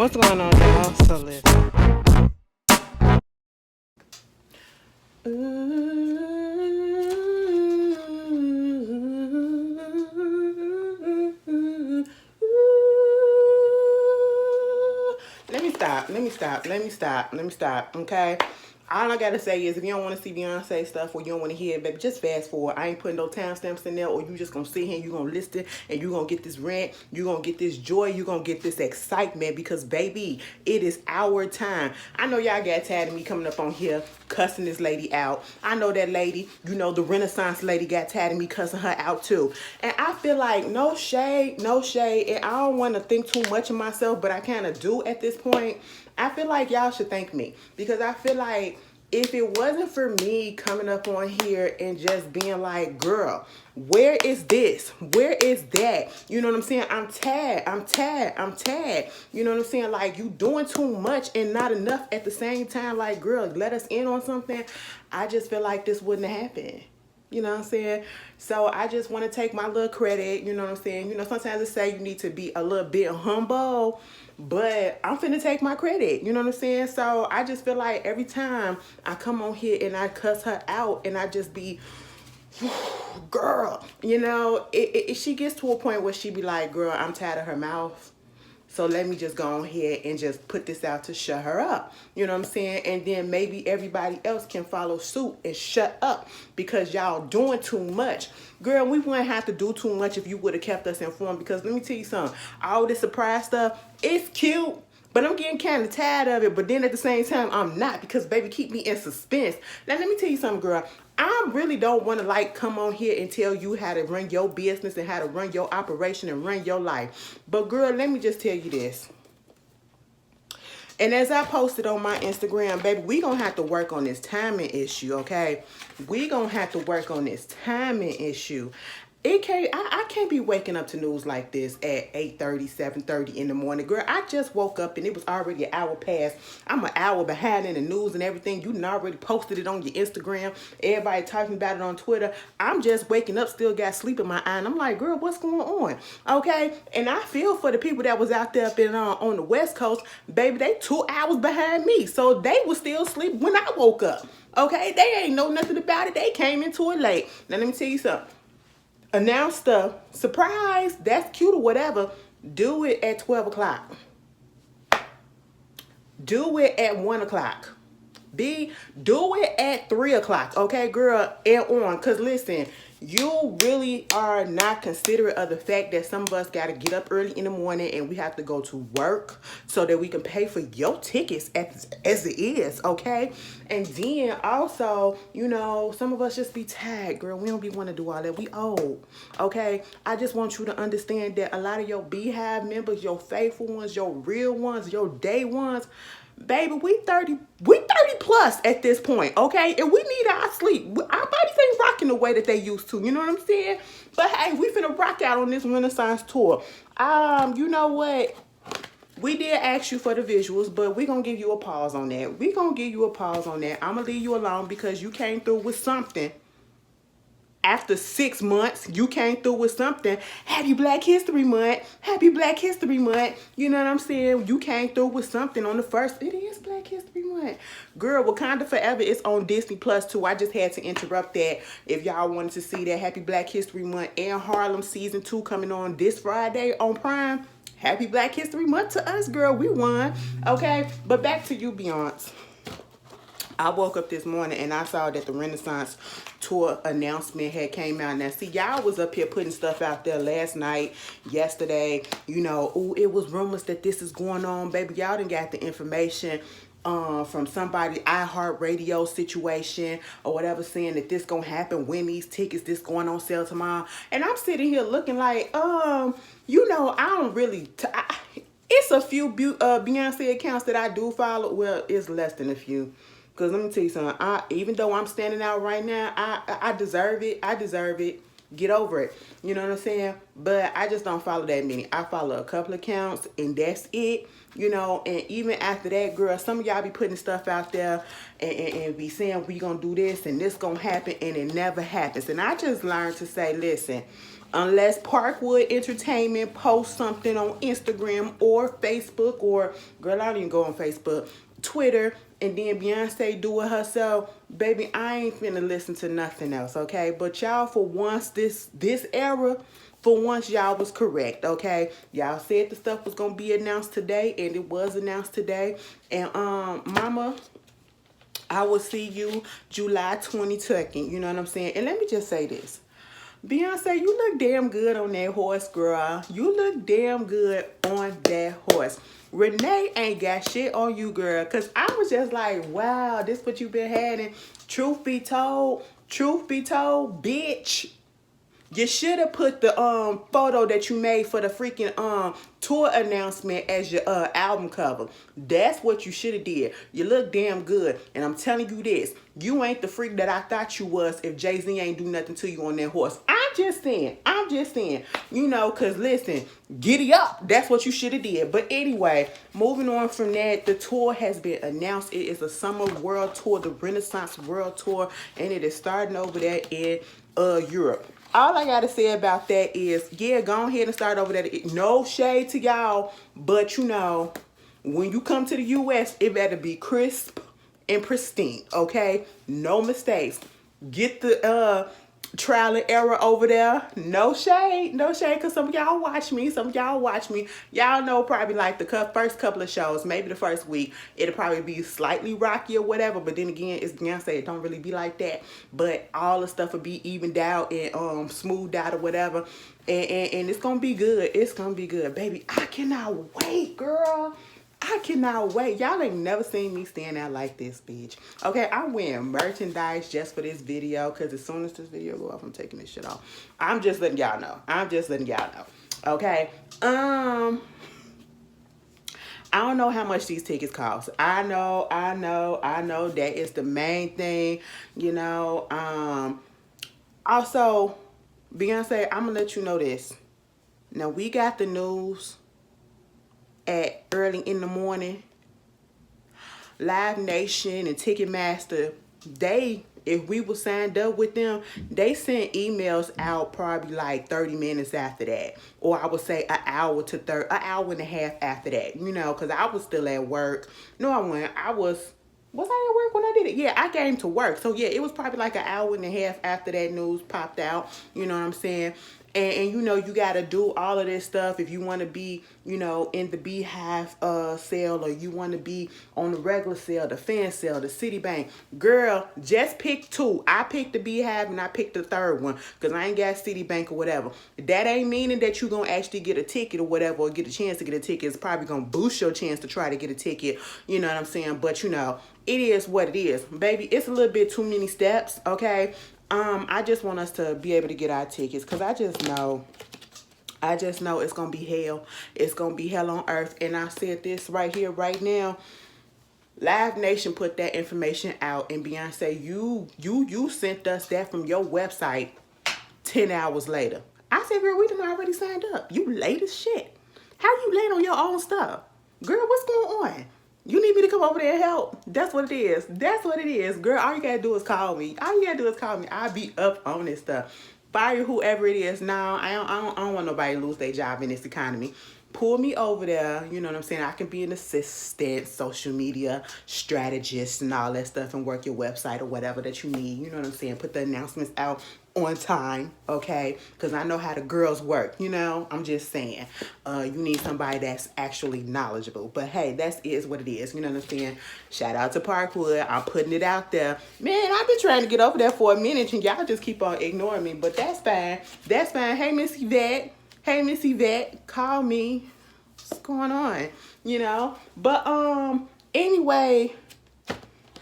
What's going on, y'all? So listen. Let me stop, okay? All I gotta say is if you don't want to see Beyonce stuff or you don't want to hear it, baby, just fast forward. I ain't putting no timestamps in there, or you just gonna sit here and you gonna listen and you gonna get this rant, you gonna get this joy, you gonna get this excitement because, baby, it is our time. I know y'all got tired of me coming up on here cussing this lady out. I know that lady, the Renaissance lady got tired of me cussing her out too. And I feel like no shade, and I don't want to think too much of myself, but I kind of do at this point. I feel like y'all should thank me because I feel like if it wasn't for me coming up on here and just being like, girl, where is this? Where is that? You know what I'm saying? I'm tired. You know what I'm saying? Like, you doing too much and not enough at the same time. Like, girl, let us in on something. I just feel like this wouldn't have happened. You know what I'm saying? So I just want to take my little credit. You know what I'm saying? Sometimes they say you need to be a little bit humble, but I'm finna take my credit. You know what I'm saying? So I just feel like every time I come on here and I cuss her out and I just be, girl, she gets to a point where she be like, girl, I'm tired of her mouth. So let me just go on here and just put this out to shut her up. You know what I'm saying? And then maybe everybody else can follow suit and shut up because y'all doing too much. Girl, we wouldn't have to do too much if you would have kept us informed, because let me tell you something. All this surprise stuff, it's cute, but I'm getting kind of tired of it. But then at the same time, I'm not, because baby, keep me in suspense. Now, let me tell you something, girl. I really don't want to come on here and tell you how to run your business and how to run your operation and run your life. But girl, let me just tell you this. And as I posted on my Instagram, baby, we gonna have to work on this timing issue, okay? We gonna have to work on this timing issue. I can't be waking up to news like this at 8:30, 7:30 in the morning. Girl, I just woke up and it was already an hour past. I'm an hour behind in the news and everything. You done already posted it on your Instagram. Everybody talking about it on Twitter. I'm just waking up, still got sleep in my eye. And I'm like, girl, what's going on? Okay? And I feel for the people that was out there up in, on the West Coast. Baby, they 2 hours behind me. So they was still asleep when I woke up. Okay? They ain't know nothing about it. They came into it late. Now, let me tell you something. Announce the surprise, that's cute or whatever. Do it at 12 o'clock. Do it at 1 o'clock. Do it at 3 o'clock. Okay, girl, and on. Because listen, you really are not considerate of the fact that some of us got to get up early in the morning and we have to go to work so that we can pay for your tickets as it is, okay? And then also, some of us just be tired, girl. We don't be want to do all that. We old, okay? I just want you to understand that a lot of your Beyhive members, your faithful ones, your real ones, your day ones, baby, we 30 plus at this point, okay? And we need our sleep. Our bodies ain't rocking the way that they used to, you know what I'm saying? But hey, we finna rock out on this Renaissance tour. You know what? We did ask you for the visuals, but we're gonna give you a pause on that. I'm gonna leave you alone because you came through with something. After 6 months, you came through with something. Happy Black History Month. Happy Black History Month. You know what I'm saying? You came through with something on the first. It is Black History Month. Girl, Wakanda Forever is on Disney Plus too. I just had to interrupt that. If y'all wanted to see that, Happy Black History Month and Harlem Season 2 coming on this Friday on Prime. Happy Black History Month to us, girl. We won. Okay? But back to you, Beyonce. I woke up this morning and I saw that the Renaissance tour announcement had came out. Now, see, y'all was up here putting stuff out there last night, yesterday. It was rumors that this is going on. Baby, y'all done got the information from somebody, iHeartRadio situation or whatever, saying that this gonna happen, win these tickets, this going on sale tomorrow. And I'm sitting here looking like, I don't really... it's a few Beyonce accounts that I do follow. Well, it's less than a few. Because let me tell you something, even though I'm standing out right now, I deserve it. Get over it. You know what I'm saying? But I just don't follow that many. I follow a couple accounts and that's it. And even after that, girl, some of y'all be putting stuff out there and be saying we gonna do this and this gonna happen, and it never happens. And I just learned to say, listen, Unless Parkwood Entertainment posts something on Instagram or Facebook, or girl, I don't even go on Facebook, Twitter, and then Beyonce do it herself, baby, I ain't finna listen to nothing else, okay? But y'all, for once, this era, for once, y'all was correct, okay? Y'all said the stuff was gonna be announced today, and it was announced today. And mama, I will see you July 22nd, you know what I'm saying? And let me just say this. Beyonce, you look damn good on that horse, girl. You look damn good on that horse. Renee ain't got shit on you, girl. Because I was just like, wow, this what you been having. Truth be told, bitch. You should have put the photo that you made for the freaking tour announcement as your album cover. That's what you should have did. You look damn good. And I'm telling you this. You ain't the freak that I thought you was if Jay-Z ain't do nothing to you on that horse. I'm just saying. You know, because listen, giddy up. That's what you should have did. But anyway, moving on from that, the tour has been announced. It is a summer world tour, the Renaissance World Tour. And it is starting over there in Europe. All I gotta say about that is, yeah, go ahead and start over there. No shade to y'all, but you know, when you come to the U.S., it better be crisp and pristine, okay? No mistakes. Get the trial and error over there. No shade, because some of y'all watch me. Y'all know probably like the first couple of shows, maybe the first week, it'll probably be slightly rocky or whatever, but then again, it's Beyonce, it don't really be like that. But all the stuff will be evened out and smoothed out or whatever. And it's gonna be good. It's gonna be good. Baby, I cannot wait, girl. I cannot wait. Y'all ain't never seen me stand out like this, bitch. Okay, I'm wearing merchandise just for this video, because as soon as this video go off, I'm taking this shit off. I'm just letting y'all know. Okay. I don't know how much these tickets cost. I know. That is the main thing, you know. Also, Beyonce, I'm gonna let you know this. Now, we got the news at early in the morning. Live Nation and Ticketmaster, if we were signed up with them, they sent emails out probably like 30 minutes after that, or I would say an hour and a half after that, you know, because I was still at work. No, I wasn't. Was I at work when I did it? Yeah, I came to work. So yeah, it was probably like an hour and a half after that news popped out. You know what I'm saying? And you know, you got to do all of this stuff if you want to be, you know, in the Beyhive sale, or you want to be on the regular sale, the fan sale, the Citibank. Girl, just pick two. I picked the Beyhive and I picked the third one because I ain't got Citibank or whatever. That ain't meaning that you're going to actually get a ticket or whatever, or get a chance to get a ticket. It's probably going to boost your chance to try to get a ticket. You know what I'm saying? But, you know, it is what it is. Baby, it's a little bit too many steps, okay? I just want us to be able to get our tickets, because I just know it's going to be hell. It's going to be hell on earth. And I said this right here, right now. Live Nation put that information out, and Beyonce, you sent us that from your website 10 hours later. I said, girl, we done already signed up. You late as shit. How you late on your own stuff? Girl, what's going on? You need me to come over there and help? That's what it is. Girl, all you gotta do is call me. I'll be up on this stuff. Fire whoever it is. Now, I don't want nobody to lose their job in this economy. Pull me over there. You know what I'm saying? I can be an assistant, social media strategist, and all that stuff, and work your website or whatever that you need. You know what I'm saying? Put the announcements out on time, okay? Because I know how the girls work, you know? I'm just saying. You need somebody that's actually knowledgeable. But hey, that is what it is. You know what I'm saying? Shout out to Parkwood. I'm putting it out there. Man, I've been trying to get over there for a minute, and y'all just keep on ignoring me. But that's fine. Hey, Miss Yvette. Call me. What's going on? You know? But anyway,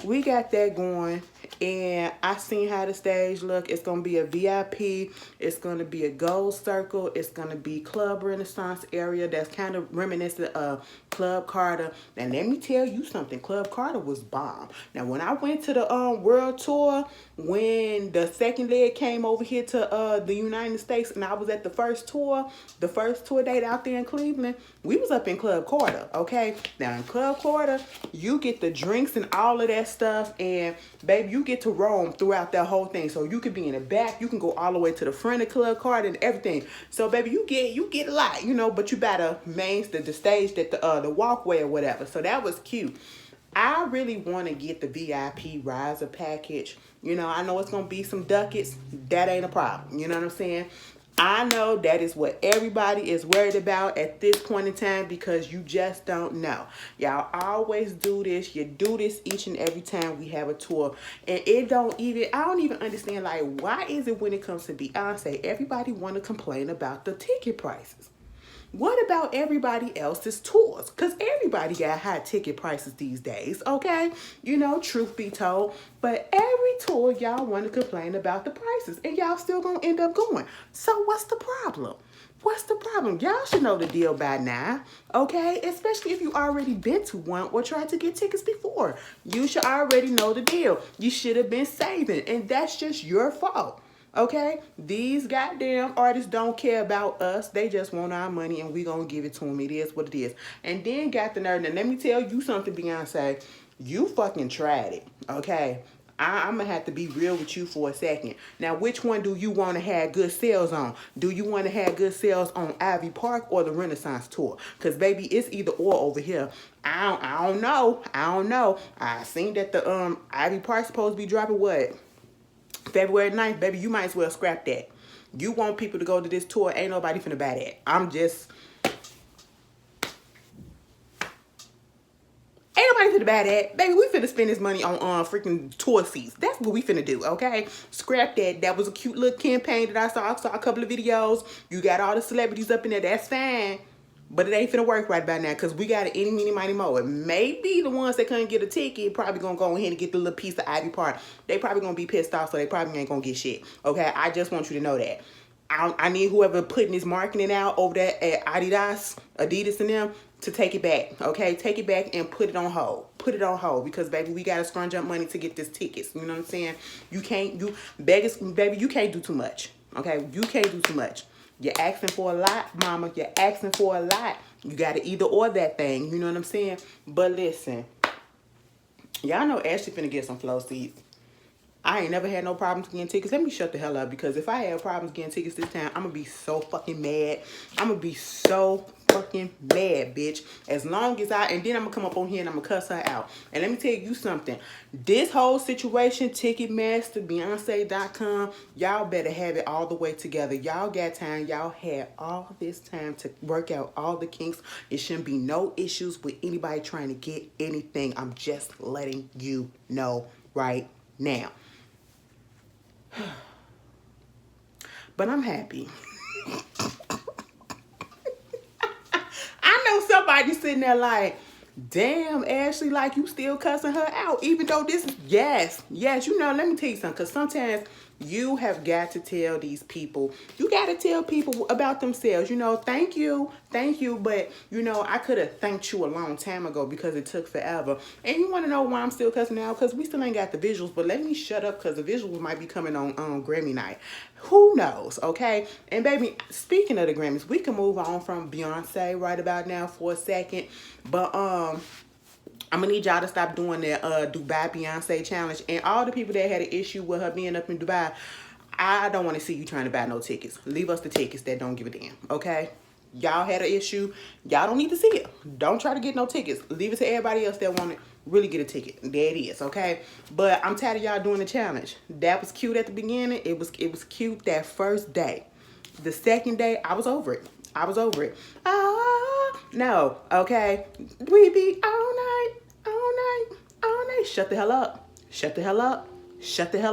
we got that going. And I seen how the stage look. It's going to be a VIP. It's going to be a gold circle. It's going to be Club Renaissance area. That's kind of reminiscent of Club Carter. And let me tell you something. Club Carter was bomb. Now, when I went to the world tour, when the second leg came over here to the United States, and I was at the first tour date out there in Cleveland, we was up in Club Carter, okay? Now, in Club Carter, you get the drinks and all of that stuff. And, baby, you get to roam throughout that whole thing. So you could be in the back, you can go all the way to the front of the club card and everything. So baby, you get a lot, you know, but you better the stage that the walkway or whatever. So that was cute. I really want to get the VIP riser package. You know, I know it's going to be some ducats. That ain't a problem. You know what I'm saying? I know that is what everybody is worried about at this point in time because you just don't know. Y'all always do this. You do this each and every time we have a tour. And I don't even understand, like, why is it when it comes to Beyonce, everybody want to complain about the ticket prices? What about everybody else's tours? Because everybody got high ticket prices these days, okay? You know, truth be told. But every tour, y'all want to complain about the prices. And y'all still going to end up going. So what's the problem? What's the problem? Y'all should know the deal by now, okay? Especially if you already been to one or tried to get tickets before. You should already know the deal. You should have been saving. And that's just your fault. Okay, these goddamn artists don't care about us. They just want our money and we gonna give it to them. It is what it is. And then got the nerve. And let me tell you something, Beyonce. You fucking tried it, okay? I'm gonna have to be real with you for a second. Now, which one do you want to have good sales on? Do you want to have good sales on Ivy Park or the Renaissance Tour? Because, baby, it's either or over here. I don't know. I seen that the Ivy Park supposed to be dropping what? February 9th, baby, you might as well scrap that. You want people to go to this tour, ain't nobody finna buy that. Ain't nobody finna buy that. Baby, we finna spend this money on freaking tour seats. That's what we finna do, okay? Scrap that. That was a cute little campaign that I saw. I saw a couple of videos. You got all the celebrities up in there. That's fine. But it ain't finna work right about now because we got an any, meeny, miny, mo. And maybe the ones that couldn't get a ticket probably gonna go ahead and get the little piece of Ivy Park. They probably gonna be pissed off, so they probably ain't gonna get shit. Okay, I just want you to know that. I need whoever putting this marketing out over there at Adidas and them to take it back. Okay, take it back and put it on hold. Put it on hold because baby, we gotta scrunch up money to get this tickets. You know what I'm saying? Beggars, baby, you can't do too much. Okay, you can't do too much. You're asking for a lot, mama. You're asking for a lot. You got to either or that thing. You know what I'm saying? But listen, y'all know Ashley finna get some flow seats. I ain't never had no problems getting tickets. Let me shut the hell up because if I had problems getting tickets this time, I'm going to be so fucking mad. I'm going to be so fucking mad, bitch. As long as and then I'm going to come up on here and I'm going to cuss her out. And let me tell you something. This whole situation, Ticketmaster, Beyonce.com, y'all better have it all the way together. Y'all got time. Y'all had all this time to work out all the kinks. It shouldn't be no issues with anybody trying to get anything. I'm just letting you know right now. But I'm happy. I know somebody sitting there like, damn, Ashley, like you still cussing her out, even though this is, yes, you know, let me tell you something, because sometimes you have got to tell these people, you got to tell people about themselves, you know, thank you, but, you know, I could have thanked you a long time ago because it took forever. And you want to know why I'm still cussing out? Because we still ain't got the visuals, but let me shut up because the visuals might be coming on Grammy night. Who knows, okay? And baby, speaking of the Grammys, we can move on from Beyonce right about now for a second, but I'm gonna need y'all to stop doing that Dubai Beyonce challenge. And all the people that had an issue with her being up in Dubai, I don't want to see you trying to buy no tickets. Leave us the tickets that don't give a damn, okay? Y'all had an issue. Y'all don't need to see it. Don't try to get no tickets. Leave it to everybody else that want to really get a ticket. There it is, okay? But I'm tired of y'all doing the challenge. That was cute at the beginning. It was cute that first day. The second day, I was over it. No, okay? We be all night. Shut the hell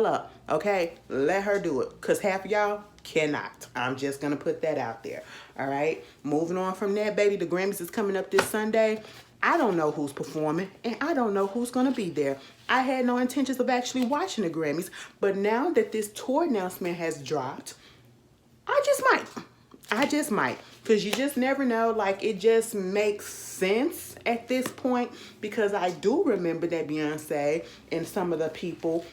up. Okay? Let her do it. Because half of y'all cannot. I'm just going to put that out there. All right? Moving on from that, baby. The Grammys is coming up this Sunday. I don't know who's performing, and I don't know who's going to be there. I had no intentions of actually watching the Grammys, but now that this tour announcement has dropped, I just might. Because you just never know. Like, it just makes sense at this point. Because I do remember that Beyonce and some of the people,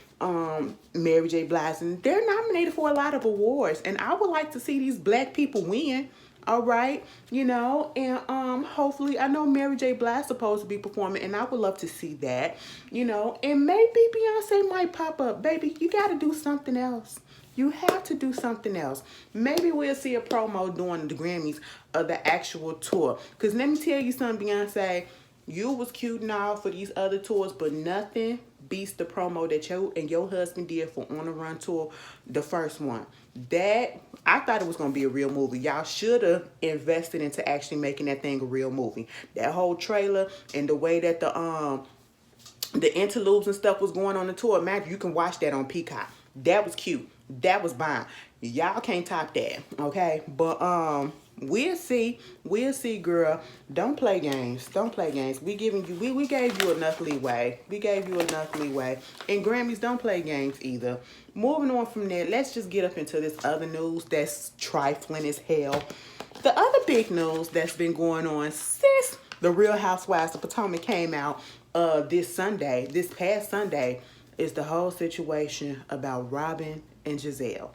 Mary J. Blige, they're nominated for a lot of awards. And I would like to see these black people win. All right, you know, and hopefully, I know Mary J. Blige supposed to be performing, and I would love to see that, you know, and maybe Beyonce might pop up. Baby, you got to do something else. You have to do something else. Maybe we'll see a promo during the Grammys of the actual tour. Because let me tell you something, Beyonce. You was cute and all for these other tours, but nothing beats the promo that you and your husband did for On the Run tour, the first one. That, I thought it was going to be a real movie. Y'all should have invested into actually making that thing a real movie. That whole trailer and the way that the interludes and stuff was going on the tour, man, you can watch that on Peacock. That was cute. That was fine. Y'all can't top that, okay? But we'll see. We'll see, girl. Don't play games. Don't play games. We gave you enough leeway. We gave you enough leeway. And Grammys, don't play games either. Moving on from there, let's just get up into this other news that's trifling as hell. The other big news that's been going on since the Real Housewives of Potomac came out this past Sunday, is the whole situation about Robin and Giselle.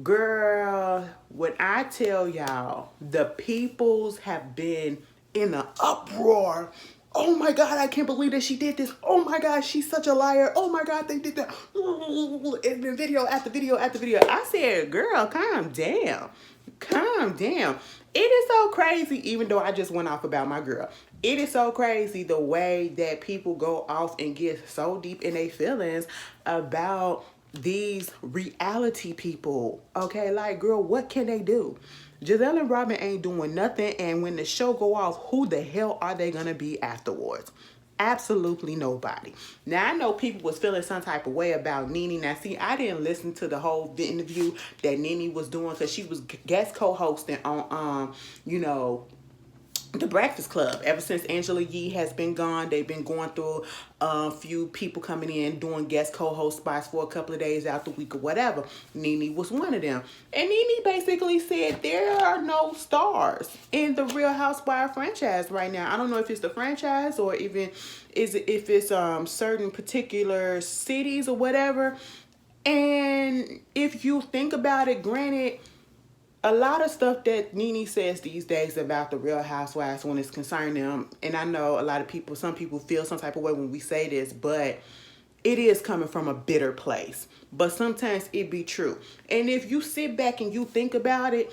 Girl, when I tell y'all, the peoples have been in an uproar. Oh my God, I can't believe that she did this. Oh my God, she's such a liar. Oh my God, they did that. It's been video after video after video. I said, girl, calm down. Calm down. It is so crazy, even though I just went off about my girl. It is so crazy the way that people go off and get so deep in their feelings about these reality people. Okay, like, girl, what can they do? Giselle and Robin ain't doing nothing, and when the show go off, who the hell are they gonna be afterwards? Absolutely nobody. Now, I know people was feeling some type of way about NeNe. Now, see, I didn't listen to the whole interview that NeNe was doing because she was guest co-hosting on, you know, The Breakfast Club. Ever since Angela Yee has been gone, they've been going through a few people coming in doing guest co-host spots for a couple of days out the week or whatever. NeNe was one of them. And NeNe basically said there are no stars in the Real Housewives franchise right now. I don't know if it's the franchise or even if it's certain particular cities or whatever. And if you think about it, granted, a lot of stuff that NeNe says these days about the Real Housewives when it's concerning them, and I know a lot of people, some people feel some type of way when we say this, but it is coming from a bitter place. But sometimes it be true. And if you sit back and you think about it,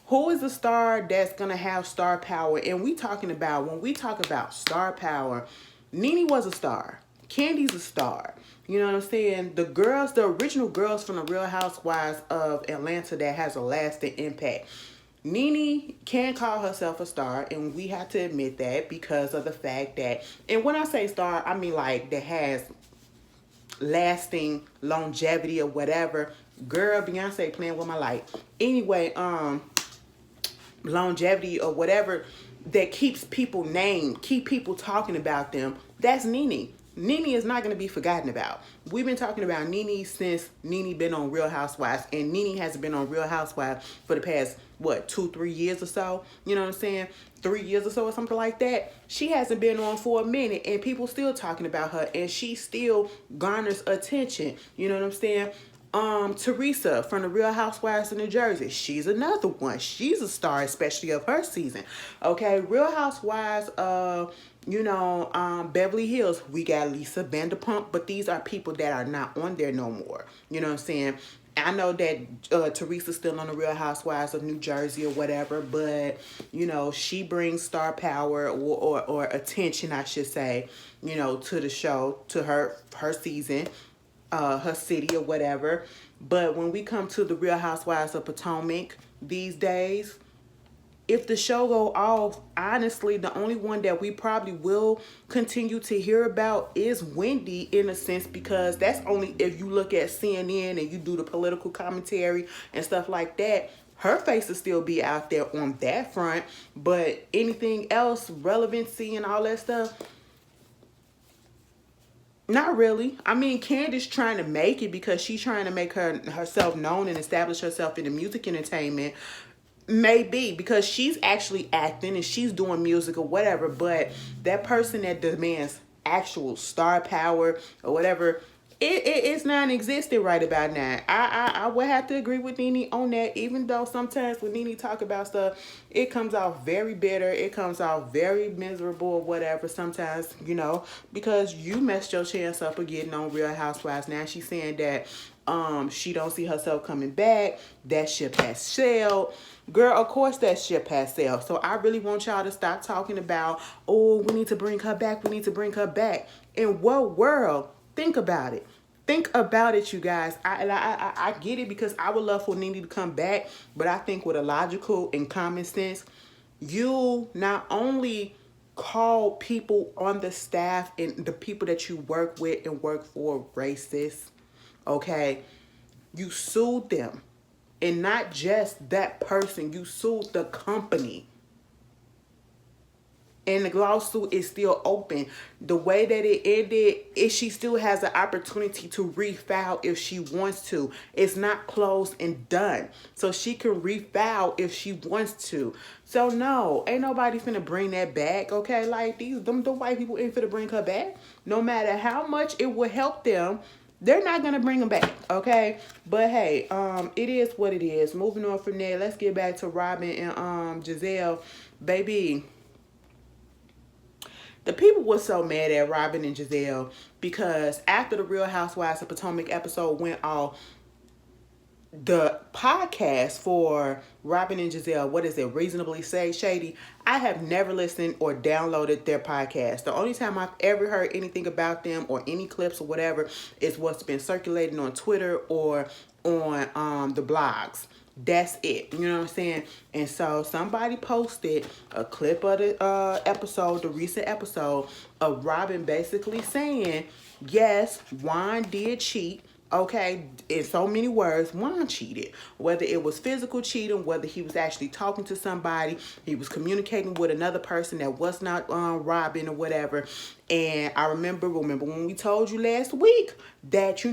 who is a star that's going to have star power? And when we talk about star power, NeNe was a star. Candy's a star. You know what I'm saying? The original girls from the Real Housewives of Atlanta that has a lasting impact. NeNe can call herself a star, and we have to admit that because of the fact that, and when I say star, I mean like that has lasting longevity or whatever. Girl, Beyonce playing with my light. Anyway, longevity or whatever that keeps people named, keep people talking about them. That's NeNe. NeNe is not going to be forgotten about. We've been talking about NeNe since NeNe been on Real Housewives, and NeNe hasn't been on Real Housewives for the past, 2-3 years or so? You know what I'm saying? 3 years or so or something like that. She hasn't been on for a minute, and people still talking about her, and she still garners attention. You know what I'm saying? Teresa from the Real Housewives of New Jersey. She's another one. She's a star, especially of her season. Okay, Real Housewives of Beverly Hills, we got Lisa Vanderpump, but these are people that are not on there no more. You know what I'm saying? I know that Teresa's still on the Real Housewives of New Jersey or whatever, but, she brings star power or attention, I should say, to the show, to her season, her city or whatever. But when we come to the Real Housewives of Potomac these days, if the show go off, honestly, the only one that we probably will continue to hear about is Wendy, in a sense, because that's only if you look at CNN and you do the political commentary and stuff like that. Her face will still be out there on that front, but anything else, relevancy and all that stuff, not really. I mean, Candace trying to make it because she's trying to make herself known and establish herself in the music entertainment. Maybe because she's actually acting and she's doing music or whatever, but that person that demands actual star power or whatever, It's non-existent right about now. I would have to agree with NeNe on that, even though sometimes when NeNe talk about stuff, it comes off very bitter, it comes off very miserable or whatever sometimes, because you messed your chance up of getting on Real Housewives. Now she's saying that she don't see herself coming back, that ship has sailed. Girl, of course that ship has sailed. So I really want y'all to stop talking about, oh, we need to bring her back, we need to bring her back. In what world? Think about it. Think about it, you guys. I get it, because I would love for NeNe to come back, but I think with a logical and common sense, you not only call people on the staff and the people that you work with and work for racist, okay? You sued them. And not just that person, you sued the company. And the lawsuit is still open. The way that it ended, is she still has the opportunity to refile if she wants to. It's not closed and done. So she can refile if she wants to. So no, ain't nobody finna bring that back, okay? Like the white people ain't finna bring her back. No matter how much it will help them, they're not gonna bring them back, okay? But hey, it is what it is. Moving on from there, let's get back to Robin and Giselle, baby. The people were so mad at Robin and Giselle because after the Real Housewives of Potomac episode went off, the podcast for Robin and Giselle, what is it, Reasonably Shady, I have never listened or downloaded their podcast. The only time I've ever heard anything about them or any clips or whatever is what's been circulating on Twitter or on the blogs. That's it. You know what I'm saying? And so somebody posted a clip of the episode, the recent episode, of Robin basically saying, yes, Juan did cheat. Okay, in so many words, Juan cheated. Whether it was physical cheating, whether he was actually talking to somebody, he was communicating with another person that was not Robin or whatever. And I remember when we told you last week that,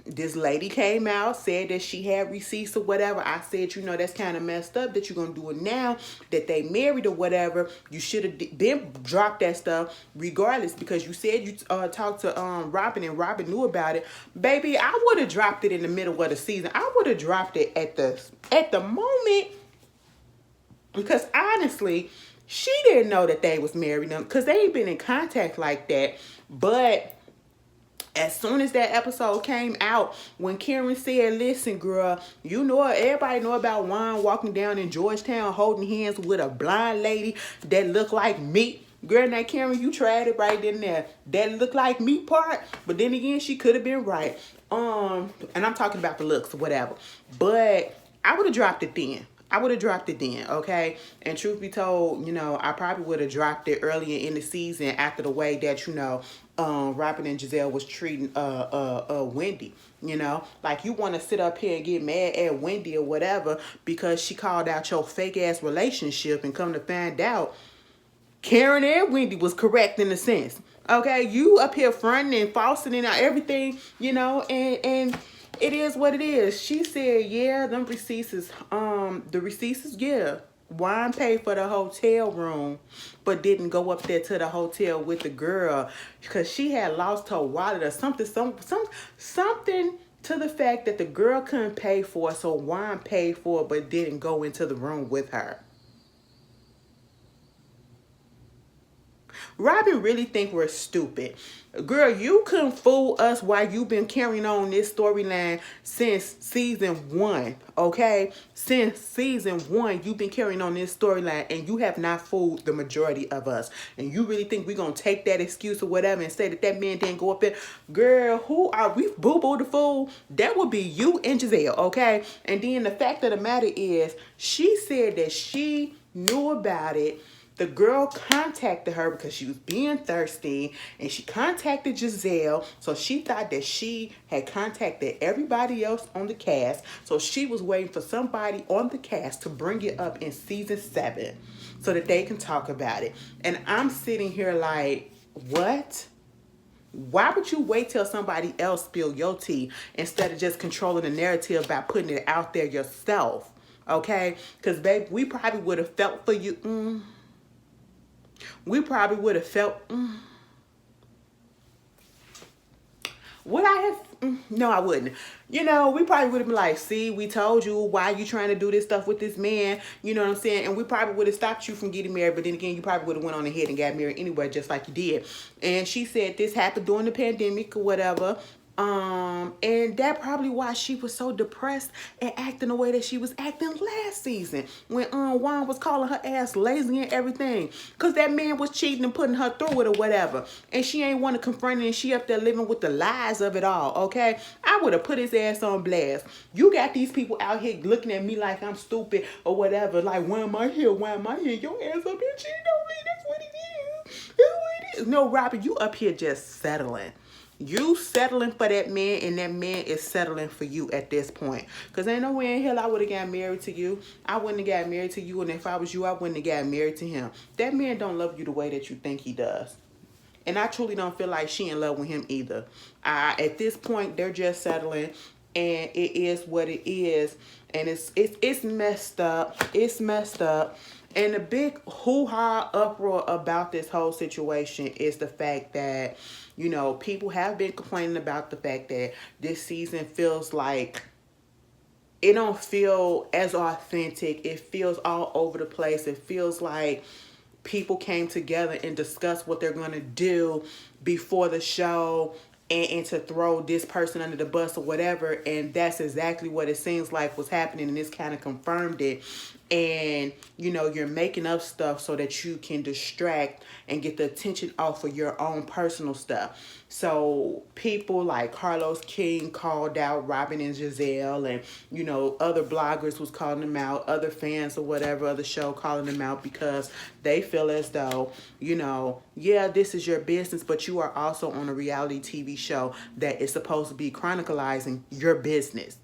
this lady came out, said that she had receipts or whatever. I said, that's kind of messed up that you're gonna do it now that they married or whatever. You should have been dropped that stuff regardless, because you said you talked to Robin and Robin knew about it. Baby, I would have dropped it in the middle of the season. I would have dropped it at the moment, because honestly, she didn't know that they was married them, because they ain't been in contact like that. But as soon as that episode came out, when Karen said, listen, girl, everybody know about Juan walking down in Georgetown holding hands with a blind lady that looked like me. Girl, now Karen, you tried it right in there. That looked like me part. But then again, she could have been right. And I'm talking about the looks or whatever. But I would have dropped it then. Okay? And truth be told, I probably would have dropped it earlier in the season after the way that, Robin and Giselle was treating Wendy. Like, you want to sit up here and get mad at Wendy or whatever because she called out your fake ass relationship, and come to find out Karen and Wendy was correct in a sense. Okay, you up here fronting and falsing and everything, and it is what it is. She said, yeah, them receipts is, yeah. Juan paid for the hotel room, but didn't go up there to the hotel with the girl because she had lost her wallet or something to the fact that the girl couldn't pay for it, so Juan paid for it but didn't go into the room with her. Robin really think we're stupid. Girl, you couldn't fool us while you've been carrying on this storyline since season 1, okay? Since season 1, you've been carrying on this storyline, and you have not fooled the majority of us. And you really think we're going to take that excuse or whatever and say that man didn't go up there? Girl, who are we? Boo-boo the fool? That would be you and Giselle, okay? And then the fact of the matter is, she said that she knew about it. The girl contacted her because she was being thirsty, and she contacted Giselle, so she thought that she had contacted everybody else on the cast, so she was waiting for somebody on the cast to bring it up in season 7 so that they can talk about it. And I'm sitting here like, what? Why would you wait till somebody else spill your tea instead of just controlling the narrative by putting it out there yourself? Okay? Because, babe, we probably would have felt for you. We probably would have felt, Would I have? No, I wouldn't. You know, we probably would have been like, see, we told you, why you trying to do this stuff with this man. You know what I'm saying? And we probably would have stopped you from getting married. But then again, you probably would have went on ahead and got married anyway, just like you did. And she said this happened during the pandemic or whatever. And that probably why she was so depressed and acting the way that she was acting last season when Juan was calling her ass lazy and everything, cause that man was cheating and putting her through it or whatever, and she ain't want to confront it, and she up there living with the lies of it all. Okay, I would have put his ass on blast. You got these people out here looking at me like I'm stupid or whatever, like why am I here? Why am I here? Your ass up here cheating on me. That's what it is. That's what it is. No, Robert, you up here just settling. You settling for that man, and that man is settling for you at this point. Because ain't no way in hell I would have got married to you. I wouldn't have got married to you, and if I was you, I wouldn't have got married to him. That man don't love you the way that you think he does. And I truly don't feel like she in love with him either. At this point, they're just settling, and it is what it is. And it's messed up. It's messed up. And the big hoo-ha uproar about this whole situation is the fact that, you know, people have been complaining about the fact that this season feels like it don't feel as authentic. It feels all over the place. It feels like people came together and discussed what they're going to do before the show, and to throw this person under the bus or whatever. And that's exactly what it seems like was happening, and this kind of confirmed it. And, you know, you're making up stuff so that you can distract and get the attention off of your own personal stuff. So people like Carlos King called out Robin and Giselle, and, you know, other bloggers was calling them out, other fans or whatever, other show calling them out, because they feel as though, you know, yeah, this is your business, but you are also on a reality TV show that is supposed to be chronicalizing your business.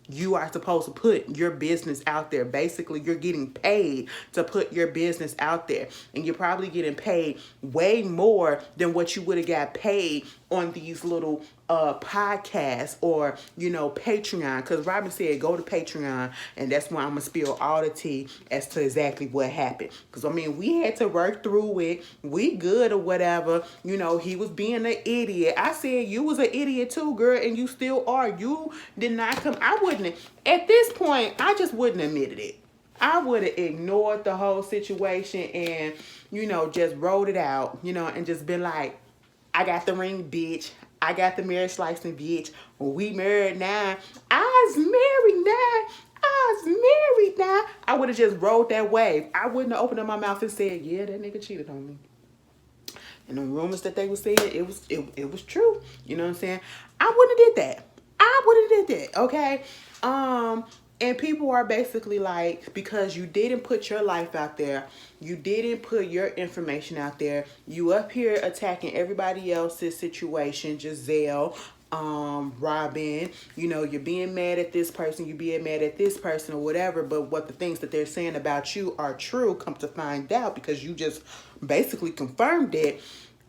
You are supposed to put your business out there. Basically, you're getting paid to put your business out there. And you're probably getting paid way more than what you would have got paid on these little podcasts or, you know, Patreon. Because Robin said go to Patreon, and that's when I'm going to spill all the tea as to exactly what happened. Because, I mean, we had to work through it. We good or whatever. You know, he was being an idiot. I said you was an idiot too, girl, and you still are. You did not come. I wouldn't. At this point, I just wouldn't have admitted it. I would have ignored the whole situation and, you know, just rolled it out, you know, and just been like, I got the ring, bitch. I got the marriage license, bitch. We married now. I's married now. I's married now. I would have just rolled that wave. I wouldn't have opened up my mouth and said, yeah, that nigga cheated on me. And the rumors that they were saying, it was true. You know what I'm saying? I wouldn't have did that. I would have did that, okay? And people are basically like, because you didn't put your life out there, you didn't put your information out there, you up here attacking everybody else's situation, Giselle, Robin, you know, you're being mad at this person, you're being mad at this person or whatever, but what the things that they're saying about you are true, come to find out, because you just basically confirmed it.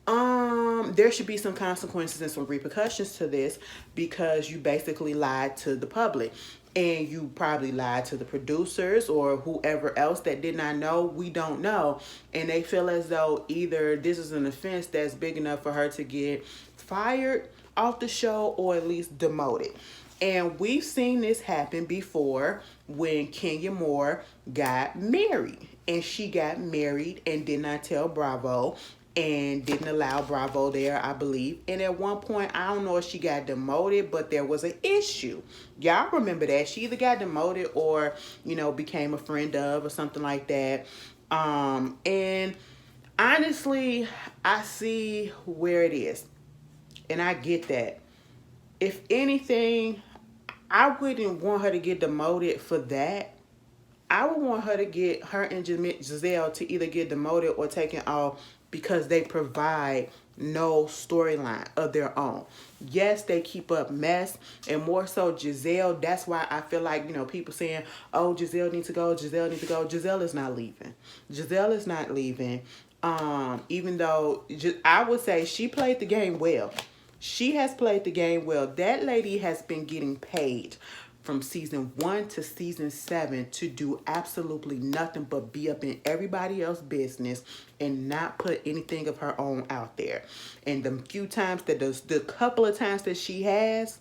There should be some consequences and some repercussions to this, because you basically lied to the public. And you probably lied to the producers or whoever else that did not know. We don't know. And they feel as though either this is an offense that's big enough for her to get fired off the show or at least demoted. And we've seen this happen before when Kenya Moore got married. And she got married and did not tell Bravo, and didn't allow Bravo there, I believe. And at one point, I don't know if she got demoted, but there was an issue. Y'all remember that. She either got demoted or, you know, became a friend of or something like that. And honestly, I see where it is. And I get that. If anything, I wouldn't want her to get demoted for that. I would want her to get her and Giselle to either get demoted or taken off because they provide no storyline of their own. Yes, they keep up mess, and more so Giselle. That's why I feel like, you know, people saying, oh, Giselle needs to go, Giselle needs to go. Giselle is not leaving. Giselle is not leaving. Even though I would say she played the game well. She has played the game well. That lady has been getting paid from season 1 to season 7 to do absolutely nothing but be up in everybody else's business and not put anything of her own out there. And the few times that the couple of times that she has,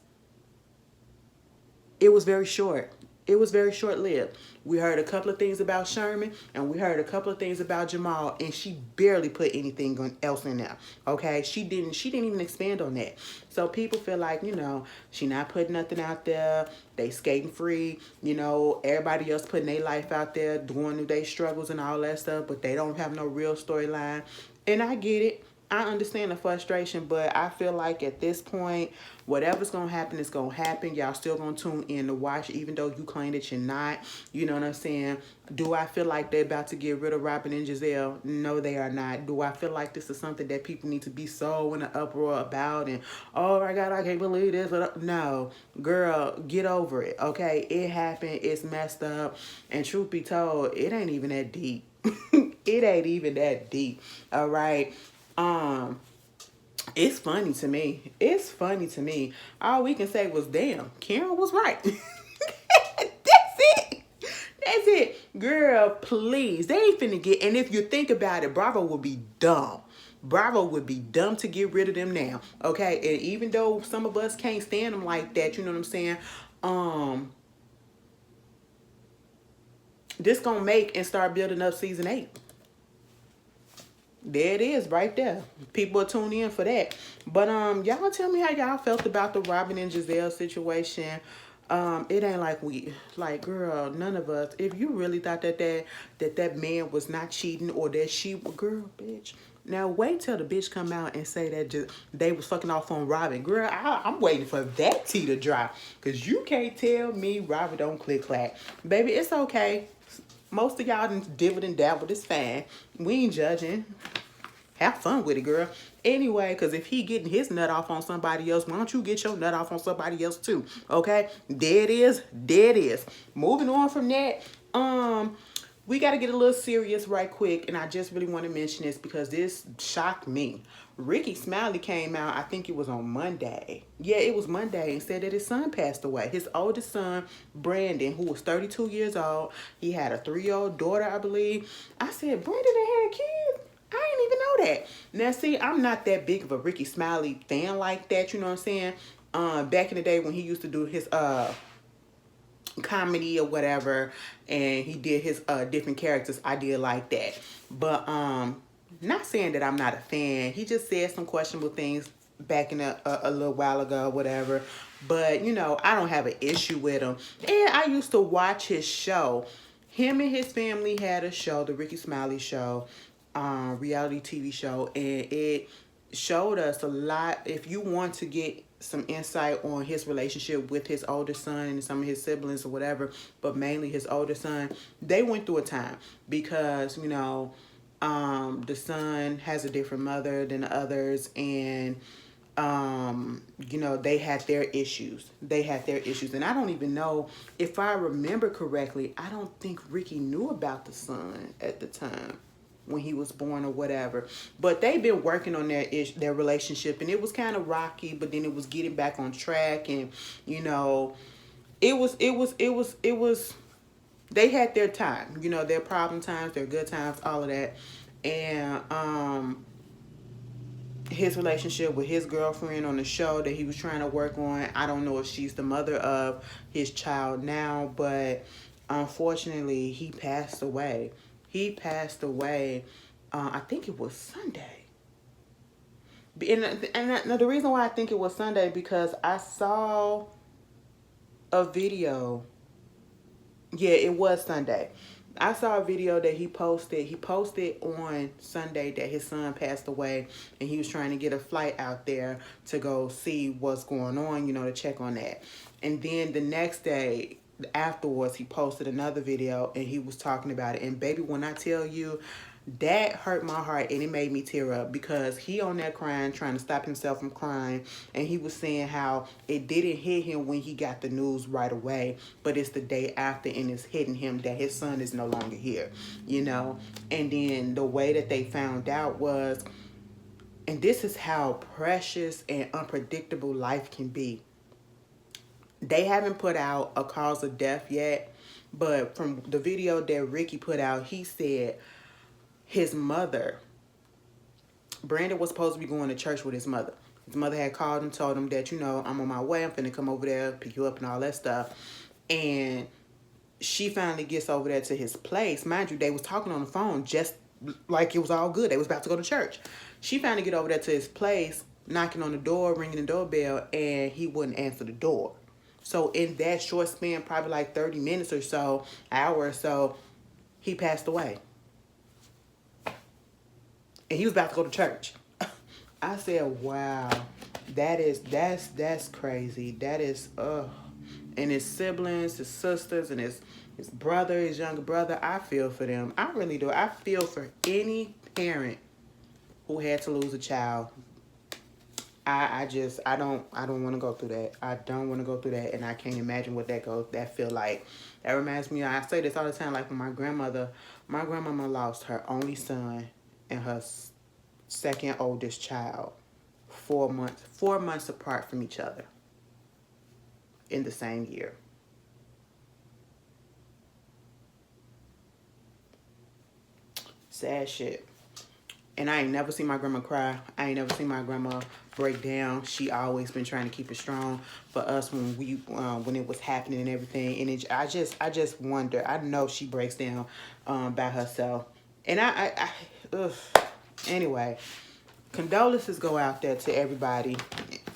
it was very short. It was very short-lived. We heard a couple of things about Sherman, and we heard a couple of things about Jamal, and she barely put anything else in there. Okay, she didn't even expand on that. So people feel like, she not putting nothing out there. They skating free. Everybody else putting their life out there, going through their struggles and all that stuff, but they don't have no real storyline. And I get it. I understand the frustration, but I feel like at this point, whatever's going to happen is going to happen. Y'all still going to tune in to watch, even though you claim that you're not. You know what I'm saying? Do I feel like they're about to get rid of Robin and Giselle? No, they are not. Do I feel like this is something that people need to be so in an uproar about? And, oh my God, I can't believe this. No, girl, get over it, okay? It happened. It's messed up. And truth be told, it ain't even that deep. It ain't even that deep, all right? It's funny to me. It's funny to me. All we can say was, damn, Karen was right. That's it. That's it. Girl, please. They ain't finna get, and if you think about it, Bravo would be dumb. Bravo would be dumb to get rid of them now. Okay? And even though some of us can't stand them like that, you know what I'm saying? This gonna make and start building up season 8. There it is right there. People are tuning in for that. But y'all tell me how y'all felt about the Robin and Giselle situation. It ain't like girl, none of us. If you really thought that man was not cheating or that she was, girl, bitch. Now wait till the bitch come out and say that they was fucking off on Robin. Girl, I'm waiting for that tea to drop. Because you can't tell me Robin don't click clack. Baby, it's okay. Most of y'all done dividend dabbled. It's fine. We ain't judging. Have fun with it, girl. Anyway, because if he getting his nut off on somebody else, why don't you get your nut off on somebody else too? Okay? There it is. There it is. Moving on from that, we got to get a little serious right quick, and I just really want to mention this because this shocked me. Ricky Smiley came out, I think it was on Monday. Yeah, it was Monday, and said that his son passed away. His oldest son, Brandon, who was 32 years old. He had a 3-year-old daughter, I believe. I said, Brandon had kids? I didn't even know that. Now, see, I'm not that big of a Ricky Smiley fan like that, you know what I'm saying? Back in the day when he used to do his comedy or whatever, and he did his different characters, I did like that. But not saying that I'm not a fan. He just said some questionable things back in a little while ago, whatever. But, I don't have an issue with him. And I used to watch his show. Him and his family had a show, the Ricky Smiley Show, reality TV show. And it showed us a lot. If you want to get some insight on his relationship with his older son and some of his siblings or whatever, but mainly his older son, they went through a time because, the son has a different mother than the others, and they had their issues. And I don't even know, if I remember correctly, I don't think Ricky knew about the son at the time when he was born or whatever. But they've been working on their relationship, and it was kind of rocky, but then it was getting back on track, and it was they had their time, their problem times, their good times, all of that. And his relationship with his girlfriend on the show that he was trying to work on, I don't know if she's the mother of his child now, but unfortunately he passed away. I think it was Sunday. And the reason why I think it was Sunday, because I saw a video. Yeah, it was Sunday. I saw a video that he posted. He posted on Sunday that his son passed away, and he was trying to get a flight out there to go see what's going on, to check on that. And then the next day, afterwards, he posted another video, and he was talking about it. And baby, when I tell you, that hurt my heart, and it made me tear up, because he on there crying, trying to stop himself from crying, and he was saying how it didn't hit him when he got the news right away, but it's the day after, and it's hitting him that his son is no longer here, and then the way that they found out was, and this is how precious and unpredictable life can be. They haven't put out a cause of death yet, but from the video that Ricky put out, he said his mother, Brandon was supposed to be going to church with his mother. His mother had called and told him that, you know, I'm on my way, I'm finna come over there, pick you up and all that stuff. And she finally gets over there to his place. Mind you, they was talking on the phone just like it was all good. They was about to go to church. She finally get over there to his place, knocking on the door, ringing the doorbell, and he wouldn't answer the door. So in that short span, probably like 30 minutes or so, hour or so, he passed away. And he was about to go to church. I said, wow, that's crazy. That is, and his siblings, his sisters, and his brother, his younger brother, I feel for them. I really do. I feel for any parent who had to lose a child. I don't want to go through that. I don't want to go through that, and I can't imagine what that feel like. That reminds me, I say this all the time, like when my grandmama lost her only son and her second oldest child 4 months apart from each other in the same year. Sad shit. And I ain't never seen my grandma cry. I ain't never seen my grandma break down. She always been trying to keep it strong for us when it was happening and everything. And I just wonder. I know she breaks down by herself. And anyway, condolences go out there to everybody,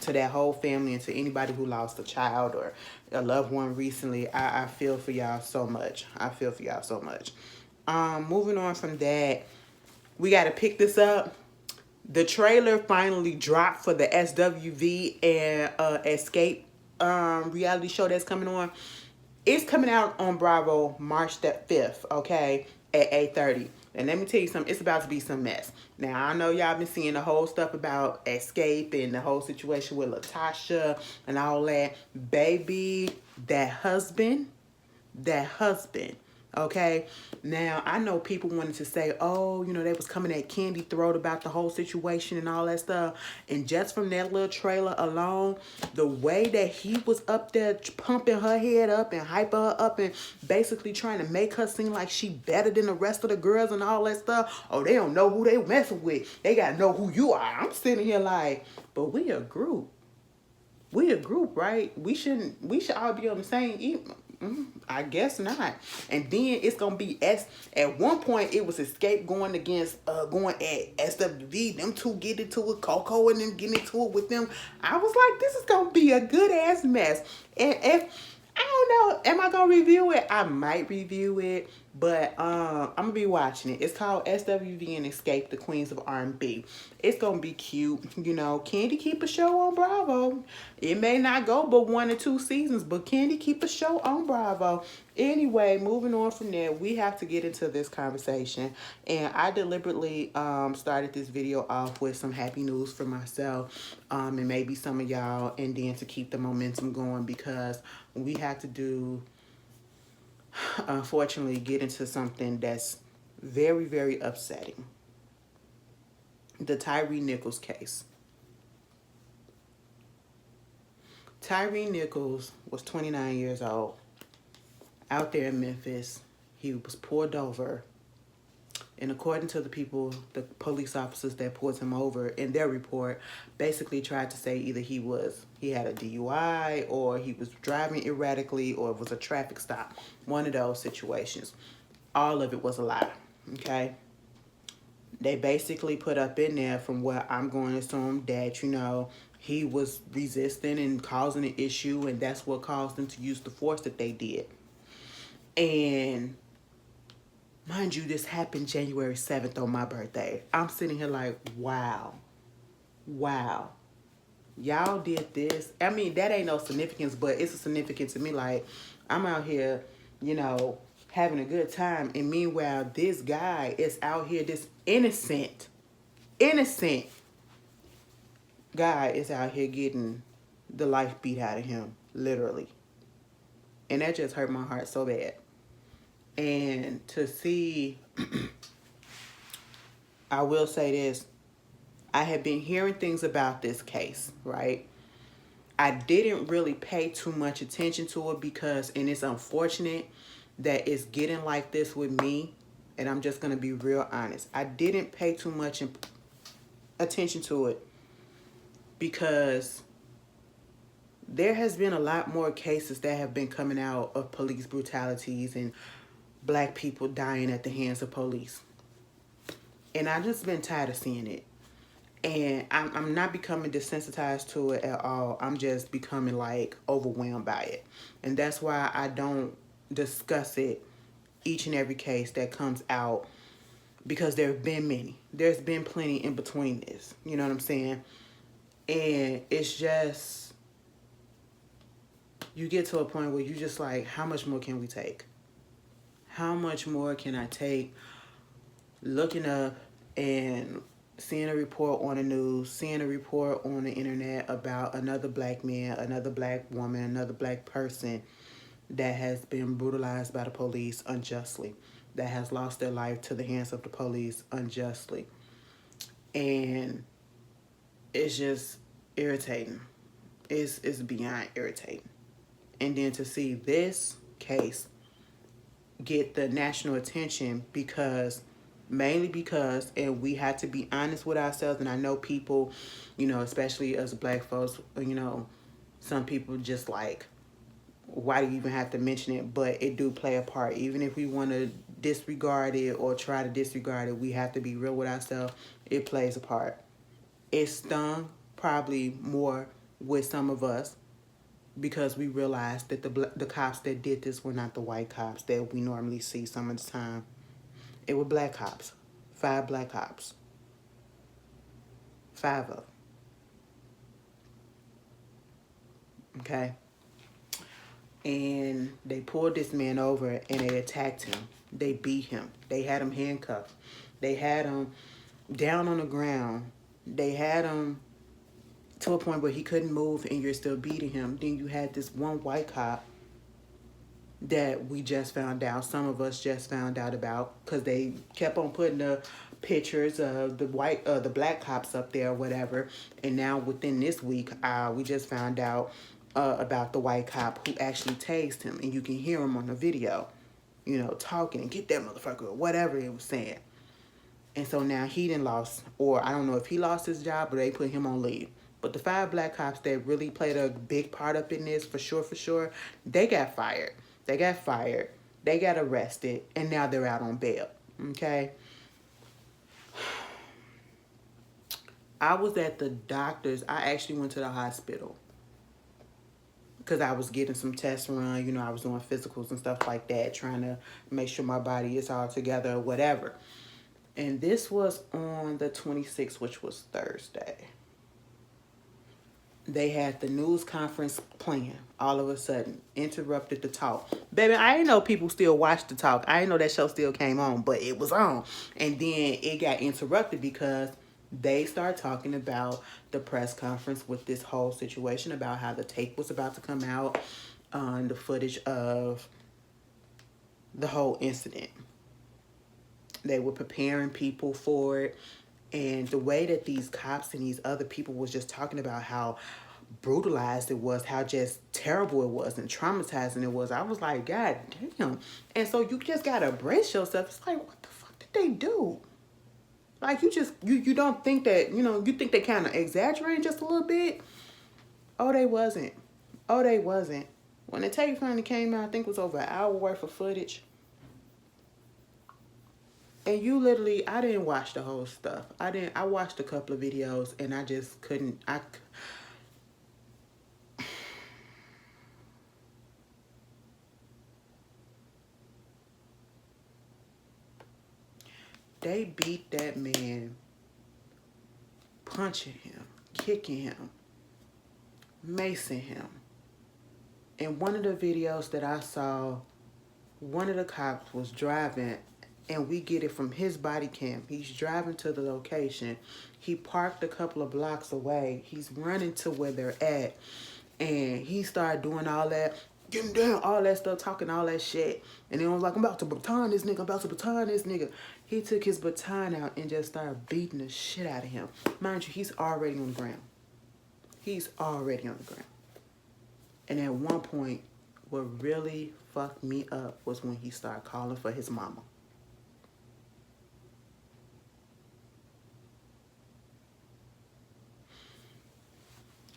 to that whole family, and to anybody who lost a child or a loved one recently. I feel for y'all so much. I feel for y'all so much. Moving on from that, we got to pick this up. The trailer finally dropped for the SWV and Xscape reality show that's coming on. It's coming out on Bravo March the 5th, okay, at 8:30. And let me tell you something, it's about to be some mess. Now, I know y'all been seeing the whole stuff about Xscape and the whole situation with Latasha and all that. Baby, that husband, okay? Now, I know people wanted to say, oh, you know, they was coming at Candy throat about the whole situation and all that stuff. And just from that little trailer alone, the way that he was up there pumping her head up and hyping her up and basically trying to make her seem like she better than the rest of the girls and all that stuff. Oh, they don't know who they messing with. They got to know who you are. I'm sitting here like, but we a group. We a group, right? We should all be on the same. I guess not. And then it's gonna be at one point it was Xscape going at SWV. Them two get into it, Coco and them getting into it with them. I was like, this is gonna be a good ass mess. And if I don't know, am I gonna review it? I might review it, but I'm gonna be watching it. It's called SWV and Xscape, the Queens of R&B. It's gonna be cute. You know, Candy keep a show on Bravo. It may not go but 1 or 2 seasons, but Candy keep a show on Bravo. Anyway, moving on from there, we have to get into this conversation. And I deliberately started this video off with some happy news for myself and maybe some of y'all, and then to keep the momentum going, because we have to do, unfortunately, get into something that's very, very upsetting. The Tyre Nichols case. Tyre Nichols was 29 years old. Out there in Memphis, he was pulled over. And according to the police officers that pulled him over, in their report, basically tried to say either he had a DUI, or he was driving erratically, or it was a traffic stop. One of those situations. All of it was a lie, okay? They basically put up in there, from what I'm going to assume, that, you know, he was resisting and causing an issue, and that's what caused them to use the force that they did. And mind you, this happened January 7th on my birthday. I'm sitting here like, wow. Wow. Y'all did this. I mean, that ain't no significance, but it's a significance to me. Like, I'm out here, you know, having a good time. And meanwhile, this guy is out here, this innocent guy is out here getting the life beat out of him, literally. And that just hurt my heart so bad. And to see, I will say this, I have been hearing things about this case, right? I didn't really pay too much attention to it because, and it's unfortunate that it's getting like this with me, and I'm just going to be real honest. I didn't pay too much attention to it because there has been a lot more cases that have been coming out of police brutalities and black people dying at the hands of police. And I've just been tired of seeing it. And I'm not becoming desensitized to it at all. I'm just becoming like overwhelmed by it. And that's why I don't discuss it each and every case that comes out, because there have been many. There's been plenty in between this. You know what I'm saying? And it's just, you get to a point where you just like, how much more can we take? How much more can I take? Looking up and seeing a report on the news, seeing a report on the internet about another black man, another black woman, another black person that has been brutalized by the police unjustly, that has lost their life to the hands of the police unjustly. And it's just irritating. It's beyond irritating. And then to see this case get the national attention mainly because, and we had to be honest with ourselves, and I know people, you know, especially as black folks, you know, some people just like, why do you even have to mention it? But it do play a part. Even if we want to disregard it or try to disregard it, we have to be real with ourselves. It plays a part. It stung probably more with some of us because we realized that the cops that did this were not the white cops that we normally see some of the time. It were black cops. 5 black cops. 5 of them. Okay? And they pulled this man over and they attacked him. They beat him. They had him handcuffed. They had him down on the ground. They had him to a point where he couldn't move and you're still beating him. Then you had this one white cop that we just found out, some of us just found out about, because they kept on putting the pictures of the black cops up there or whatever. And now within this week, we just found out about the white cop who actually tased him, and you can hear him on the video, you know, talking and get that motherfucker or whatever it was saying. And so now he done lost, or I don't know if he lost his job, but they put him on leave. But the 5 black cops that really played a big part up in this, for sure, they got fired. They got arrested, and now they're out on bail, okay? I was at the doctor's. I actually went to the hospital because I was getting some tests run. You know, I was doing physicals and stuff like that, trying to make sure my body is all together or whatever. And this was on the 26th, which was Thursday. They had the news conference playing. All of a sudden, interrupted the talk. Baby, I didn't know people still watched the talk. I didn't know that show still came on, but it was on. And then it got interrupted because they started talking about the press conference with this whole situation about how the tape was about to come out, the footage of the whole incident. They were preparing people for it. And the way that these cops and these other people was just talking about how brutalized it was, how just terrible it was and traumatizing it was, I was like, God damn. And so you just gotta brace yourself. It's like, what the fuck did they do? Like, you don't think that, you know, you think they kind of exaggerating just a little bit? Oh, they wasn't. When the tape finally came out, I think it was over an hour worth of footage. And you literally, I didn't watch the whole stuff. I watched a couple of videos and I just couldn't, they beat that man, punching him, kicking him, macing him. In one of the videos that I saw, one of the cops was driving, and we get it from his body cam. He's driving to the location. He parked a couple of blocks away. He's running to where they're at. And he started doing all that, getting down, all that stuff, talking all that shit. And then I was like, I'm about to baton this nigga. He took his baton out and just started beating the shit out of him. Mind you, he's already on the ground. And at one point, what really fucked me up was when he started calling for his mama.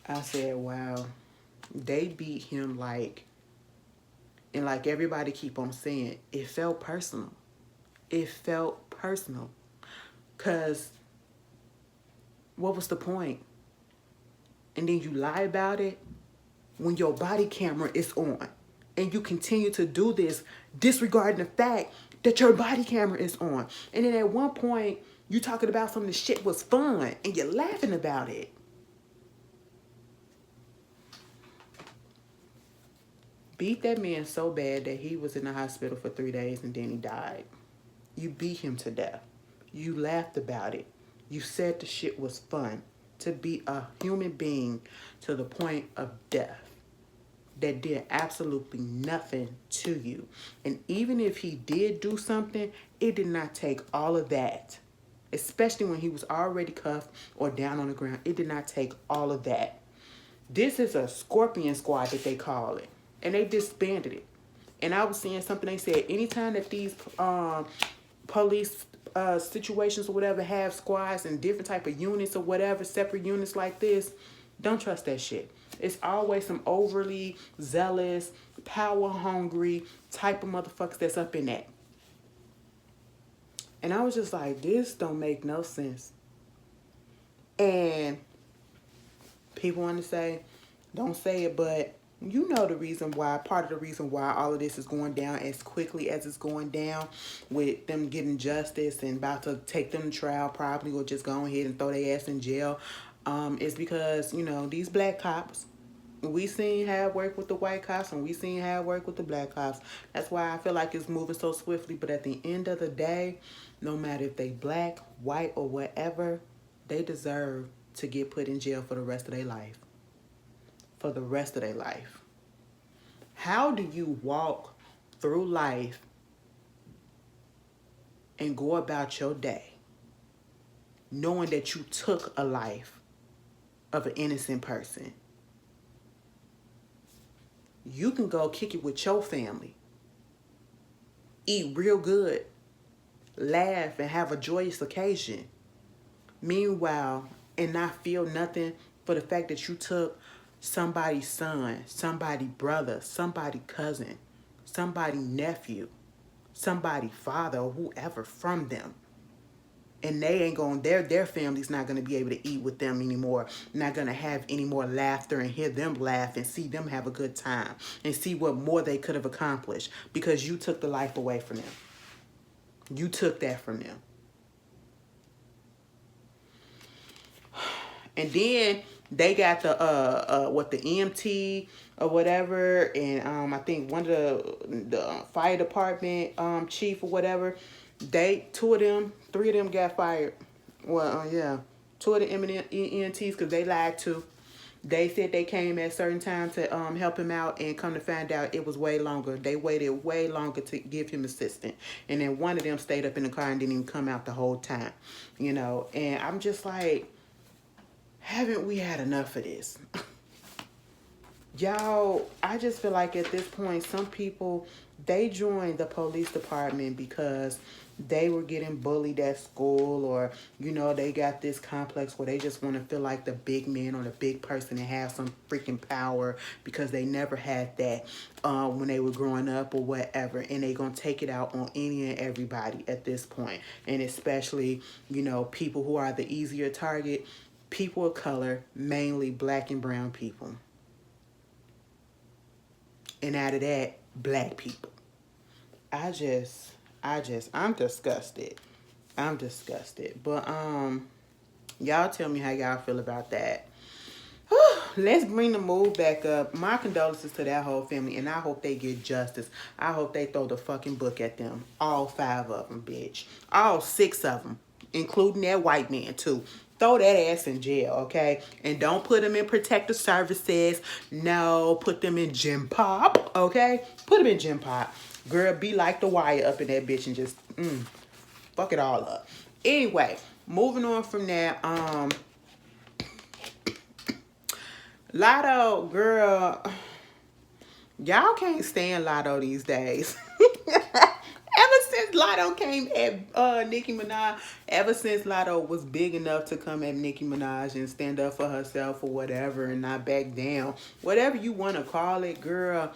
I said, wow, they beat him like, and like everybody keep on saying, it felt personal. It felt personal. Because what was the point? And then you lie about it when your body camera is on. And you continue to do this, disregarding the fact that your body camera is on. And then at one point, you talking about some of the shit was fun, and you're laughing about it. Beat that man so bad that he was in the hospital for 3 days and then he died. You beat him to death. You laughed about it. You said the shit was fun. To beat a human being to the point of death that did absolutely nothing to you. And even if he did do something, it did not take all of that. Especially when he was already cuffed or down on the ground. It did not take all of that. This is a scorpion squad that they call it. And they disbanded it. And I was seeing something, they said anytime that these police situations or whatever have squads and different type of units or whatever, separate units like this, don't trust that shit. It's always some overly zealous, power hungry type of motherfuckers that's up in that. And I was just like, this don't make no sense. And people want to say, don't say it, but you know the reason why, part of the reason why all of this is going down as quickly as it's going down, with them getting justice and about to take them to trial probably, or just go ahead and throw their ass in jail, is because, you know, these black cops, we seen how it work with the white cops and we seen how it work with the black cops. That's why I feel like it's moving so swiftly. But at the end of the day, no matter if they black, white, or whatever, they deserve to get put in jail for the rest of their life. For the rest of their life. How do you walk through life and go about your day knowing that you took a life of an innocent person? You can go kick it with your family, eat real good, laugh, and have a joyous occasion. Meanwhile, and not feel nothing for the fact that you took somebody's son, somebody's brother, somebody's cousin, somebody's nephew, somebody's father, or whoever from them. And they ain't going, their family's not going to be able to eat with them anymore. Not going to have any more laughter and hear them laugh and see them have a good time. And see what more they could have accomplished. Because you took the life away from them. You took that from them. And then they got the EMT or whatever, and I think one of the fire department chief or whatever, three of them got fired. Well, yeah, two of the EMTs, because they lied too. They said they came at a certain time to help him out, and come to find out it was way longer. They waited way longer to give him assistance. And then one of them stayed up in the car and didn't even come out the whole time. You know, and I'm just like, haven't we had enough of this? Y'all, I just feel like at this point, some people, they joined the police department because they were getting bullied at school, or, you know, they got this complex where they just want to feel like the big man or the big person and have some freaking power because they never had that when they were growing up or whatever. And they going to take it out on any and everybody at this point. And especially, you know, people who are the easier target, people of color, mainly black and brown people. And out of that, black people. I'm disgusted. I'm disgusted. But, y'all tell me how y'all feel about that. Let's bring the mood back up. My condolences to that whole family, and I hope they get justice. I hope they throw the fucking book at them. All 5 of them, bitch. All 6 of them, including that white man, too. Throw that ass in jail, okay? And don't put them in protective services. No, put them in gym pop, okay? Put them in gym pop. Girl, be like the Wire up in that bitch and just, fuck it all up. Anyway, moving on from that, Lotto, girl, Y'all can't stand Lotto these days. Ever since Lotto came at Nicki Minaj, ever since Lotto was big enough to come at Nicki Minaj and stand up for herself or whatever and not back down, whatever you want to call it, girl,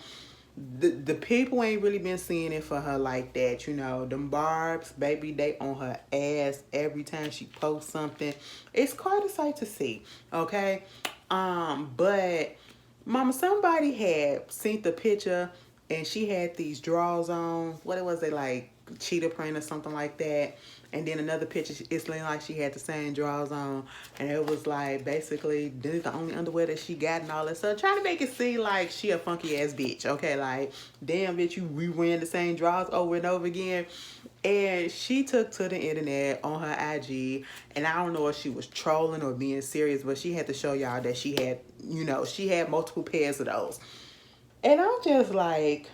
the people ain't really been seeing it for her like that. You know, them barbs, baby, they on her ass every time she posts something. It's quite a sight to see, okay? But mama, somebody had seen the picture and she had these drawers on. What was it, like cheetah print or something like that? And then another picture, it's like she had the same drawers on, and it was like basically this is the only underwear that she got and all that stuff, trying to make it seem like she a funky ass bitch. Okay, like damn bitch, you re-wearing the same drawers over and over again. And she took to the internet on her IG, and I don't know if she was trolling or being serious, but she had to show y'all that she had, you know, she had multiple pairs of those. And I'm just like,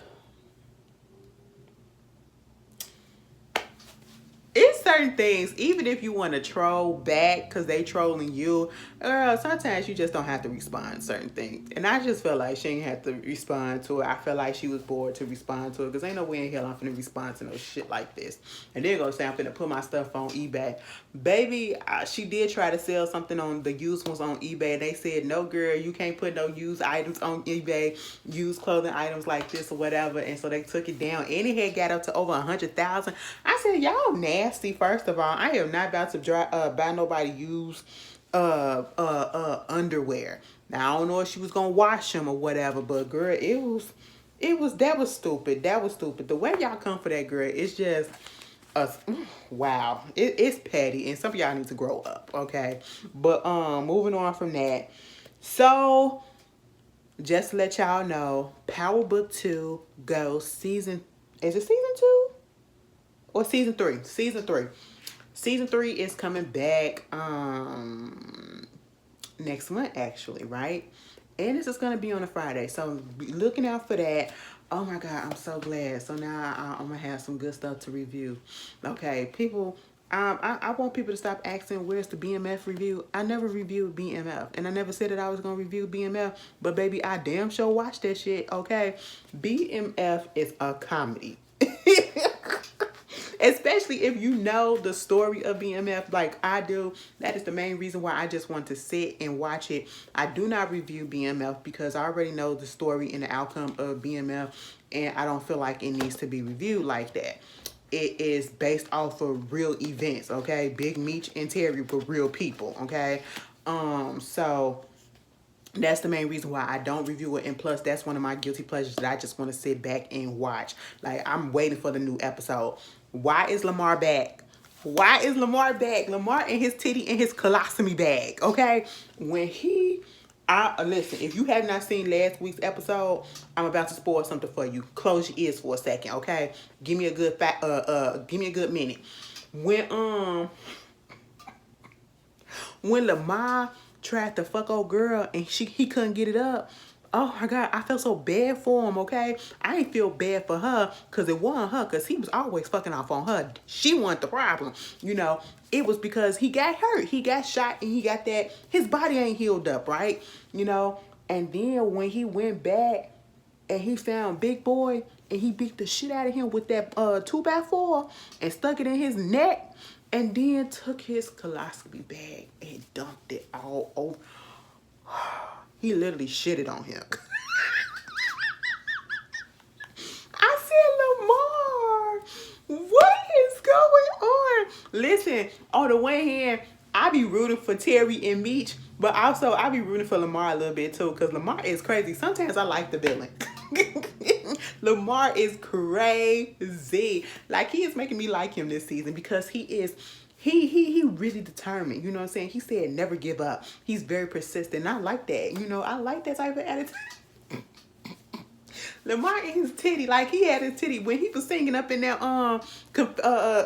it's certain things, even if you want to troll back because they trolling you, sometimes you just don't have to respond to certain things. And I just felt like she didn't have to respond to it. I felt like she was bored to respond to it because ain't no way in hell I'm finna respond to no shit like this. And they're gonna say I'm finna put my stuff on eBay. Baby, she did try to sell something on the used ones on eBay. And they said, no girl, you can't put no used items on eBay, used clothing items like this or whatever. And so they took it down, and it had got up to over 100,000. I said, y'all nasty. First of all, I am not about to buy nobody used underwear. Now I don't know if she was gonna wash them or whatever, but girl, that was stupid. That was stupid. The way y'all come for that girl, it's just wow. It's petty, and some of y'all need to grow up, okay? But moving on from that. So just to let y'all know, Power Book 2 goes season, is it season 2? Or season 3? Season 3. Season 3 is coming back next month, actually, right? And this is going to be on a Friday. So be looking out for that. Oh my God, I'm so glad. So now I'm going to have some good stuff to review. Okay, people, I want people to stop asking where's the BMF review. I never reviewed BMF. And I never said that I was going to review BMF. But baby, I damn sure watched that shit, okay? BMF is a comedy. Especially if you know the story of BMF like I do. That is the main reason why I just want to sit and watch it. I do not review BMF because I already know the story and the outcome of BMF, and I don't feel like it needs to be reviewed like that. It is based off of real events, okay? Big Meech and Terry were real people, okay? So that's the main reason why I don't review it. And plus, that's one of my guilty pleasures that I just want to sit back and watch. Like, I'm waiting for the new episode. Why is Lamar back? Why is Lamar back? Lamar and his titty and his colostomy bag, okay? When he... listen, if you have not seen last week's episode, I'm about to spoil something for you. Close your ears for a second, okay? Give me a good minute. When Lamar tried to fuck old girl and he couldn't get it up. Oh my God, I felt so bad for him, okay? I ain't feel bad for her because it wasn't her, because he was always fucking off on her. She wasn't the problem, you know. It was because he got hurt. He got shot and he got that. His body ain't healed up, right? You know, and then when he went back and he found Big Boy and he beat the shit out of him with that 2x4 and stuck it in his neck and then took his colostomy bag and dumped it all over. He literally shitted on him. I said, Lamar, what is going on? Listen, on the one hand, I be rooting for Terry and Meech, but also I be rooting for Lamar a little bit too, because Lamar is crazy. Sometimes I like the villain. Lamar is crazy. Like, he is making me like him this season because he is... He really determined, you know what I'm saying? He said never give up. He's very persistent. I like that, you know. I like that type of attitude. Lamar and his titty, like he had his titty when he was singing up in that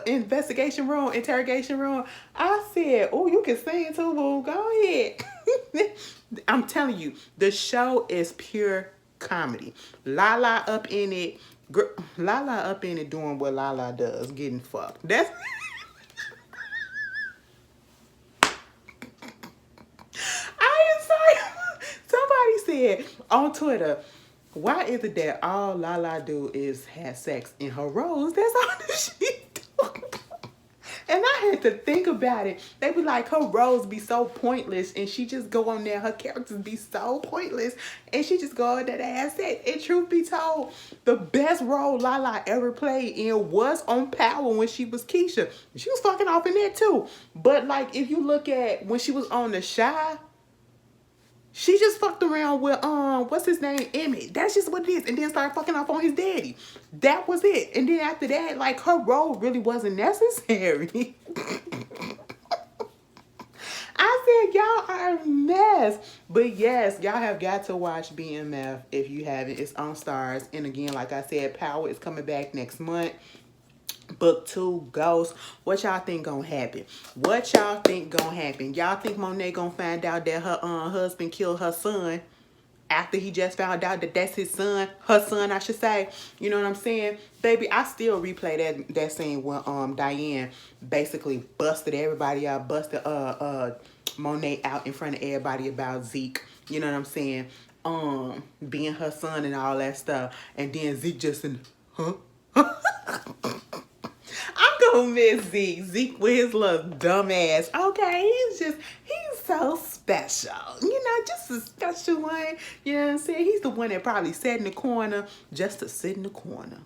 interrogation room. I said, "Oh, you can sing too, boo. Go ahead." I'm telling you, the show is pure comedy. Lala up in it, doing what Lala does, getting fucked. That's. Somebody said on Twitter, Why is it that all Lala do is have sex in her roles? That's all that she do. And I had to think about it. They be like, her roles be so pointless, and she just go on there. Her characters be so pointless, and she just go on that ass sex. And truth be told, the best role Lala ever played in was on Power when she was Keisha. She was fucking off in there too. But like, if you look at when she was on The Shy, she just fucked around with what's his name, Emmett. That's just what it is. And then started fucking off on his daddy. That was it. And then after that, like, her role really wasn't necessary. I said, y'all are a mess. But yes, y'all have got to watch BMF if you haven't. It's on Stars. And again, like I said, Power is coming back next month. Book 2, Ghost. What y'all think gonna happen? What y'all think gonna happen? Y'all think Monet gonna find out that her husband killed her son after he just found out that that's his son? Her son, I should say. You know what I'm saying? Baby, I still replay that scene when Diane basically busted everybody out, busted Monet out in front of everybody about Zeke. You know what I'm saying? Being her son and all that stuff. And then Zeke just huh? I'm gonna miss Zeke. Zeke with his little dumb ass. Okay, he's so special. You know, just a special one. You know what I'm saying? He's the one that probably sat in the corner just to sit in the corner.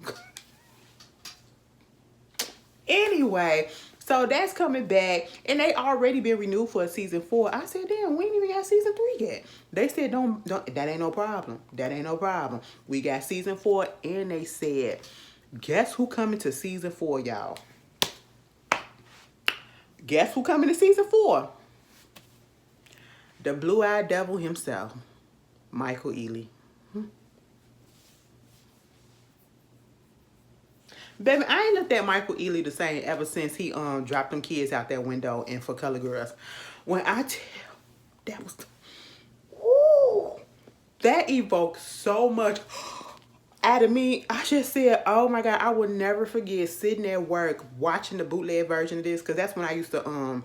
Anyway, so that's coming back. And they already been renewed for season 4. I said, damn, we ain't even got season 3 yet. They said, don't, that ain't no problem. That ain't no problem. We got season 4, and they said, guess who coming to season 4, y'all? Guess who coming to season 4? The blue-eyed devil himself, Michael Ealy. Baby, I ain't looked at Michael Ealy the same ever since he dropped them kids out that window in For Color Girls. When I tell, that was, woo, that evoked so much out of me. I just said, oh my God, I will never forget sitting at work watching the bootleg version of this, because that's when I used to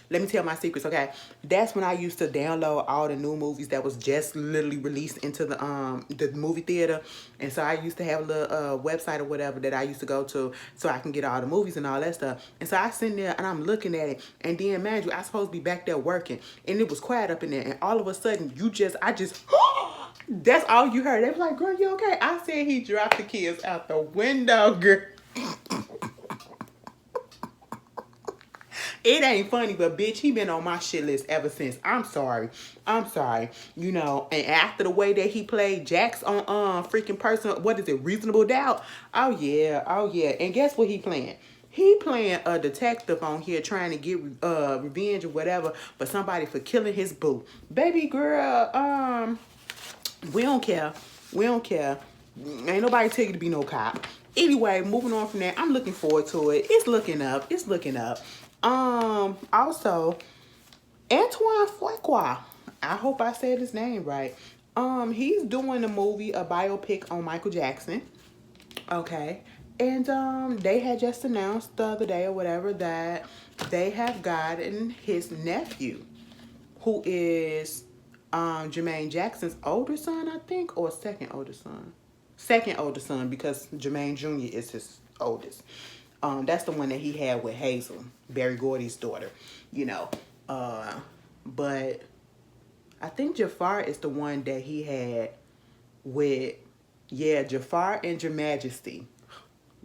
let me tell my secrets, okay? That's when I used to download all the new movies that was just literally released into the movie theater. And so I used to have a little website or whatever that I used to go to so I can get all the movies and all that stuff. And so I sit there and I'm looking at it. And then, man, I supposed to be back there working. And it was quiet up in there. And all of a sudden, I just, that's all you heard. They was like, girl, you okay? I said he dropped the kids out the window, girl. It ain't funny, but bitch, he been on my shit list ever since. I'm sorry. You know, and after the way that he played Jax on freaking Person, what is it, Reasonable Doubt? Oh yeah. And guess what he playing? He playing a detective on here trying to get revenge or whatever for somebody for killing his boo. Baby girl, we don't care. Ain't nobody tell you to be no cop. Anyway, moving on from that, I'm looking forward to it. It's looking up. Also, Antoine Fuqua, I hope I said his name right. He's doing a movie, a biopic on Michael Jackson. Okay. And they had just announced the other day or whatever that they have gotten his nephew, who is Jermaine Jackson's older son, I think, or second older son. Second older son, because Jermaine Jr. is his oldest. That's the one that he had with Hazel, Berry Gordy's daughter, you know. But I think Jafar is the one that he had with, yeah, Jafar and Your Majesty.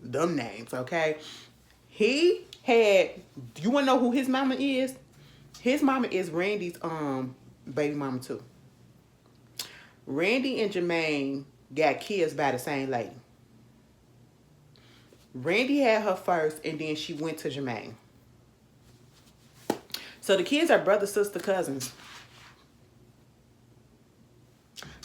Them names, okay? He had, you want to know who his mama is? His mama is Randy's baby mama too. Randy and Jermaine got kids by the same lady. Randy had her first, and then she went to Jermaine. So the kids are brother, sister, cousins.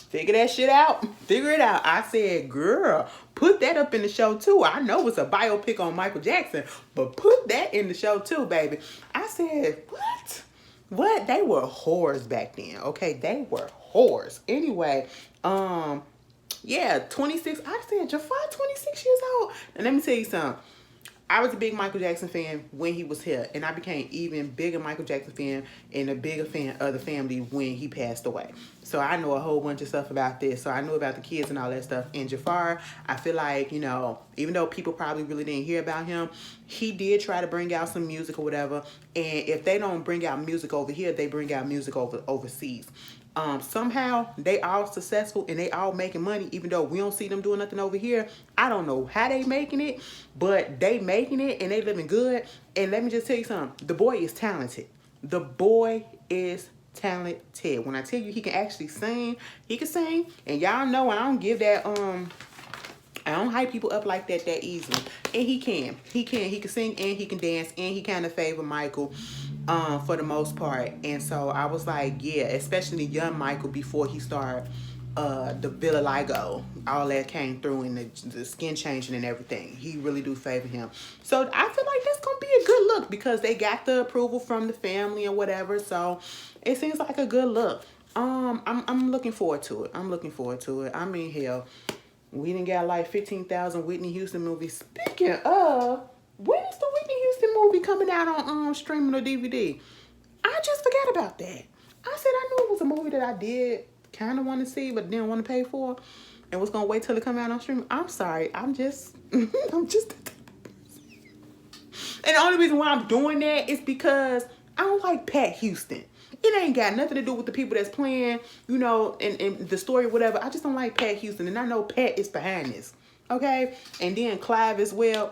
Figure that shit out. Figure it out. I said, girl, put that up in the show too. I know it's a biopic on Michael Jackson, but put that in the show too, baby. I said, what? What? They were whores back then, okay? They were whores. Anyway, yeah, 26. I said, Jafar, 26 years old. And let me tell you something. I was a big Michael Jackson fan when he was here, and I became even bigger Michael Jackson fan and a bigger fan of the family when he passed away. So I know a whole bunch of stuff about this. So I knew about the kids and all that stuff. And Jafar, I feel like, you know, even though people probably really didn't hear about him, he did try to bring out some music or whatever. And if they don't bring out music over here, they bring out music overseas. Somehow they all successful and they all making money, even though we don't see them doing nothing over here. I don't know how they making it, but they making it and they living good. And let me just tell you something. The boy is talented. The boy is talented. When I tell you he can actually sing, he can sing. And y'all know I don't give that I don't hype people up like that easily. And he can sing and he can dance and he kind of favor Michael for the most part. And so I was like, yeah, especially young Michael before he started the vitiligo, all that came through, and the skin changing and everything. He really do favor him. So I feel like that's gonna be a good look because they got the approval from the family and whatever. So it seems like a good look. I'm looking forward to it. I mean, hell, we didn't got like 15,000 Whitney Houston movies. Speaking of, when is the Whitney Houston movie coming out on streaming or DVD? I just forgot about that. I said I knew it was a movie that I did kind of want to see, but didn't want to pay for, and was gonna wait till it come out on stream. I'm sorry. I'm just, I'm just. And the only reason why I'm doing that is because I don't like Pat Houston. It ain't got nothing to do with the people that's playing, you know, in the story or whatever. I just don't like Pat Houston, and I know Pat is behind this, okay? And then Clive as well.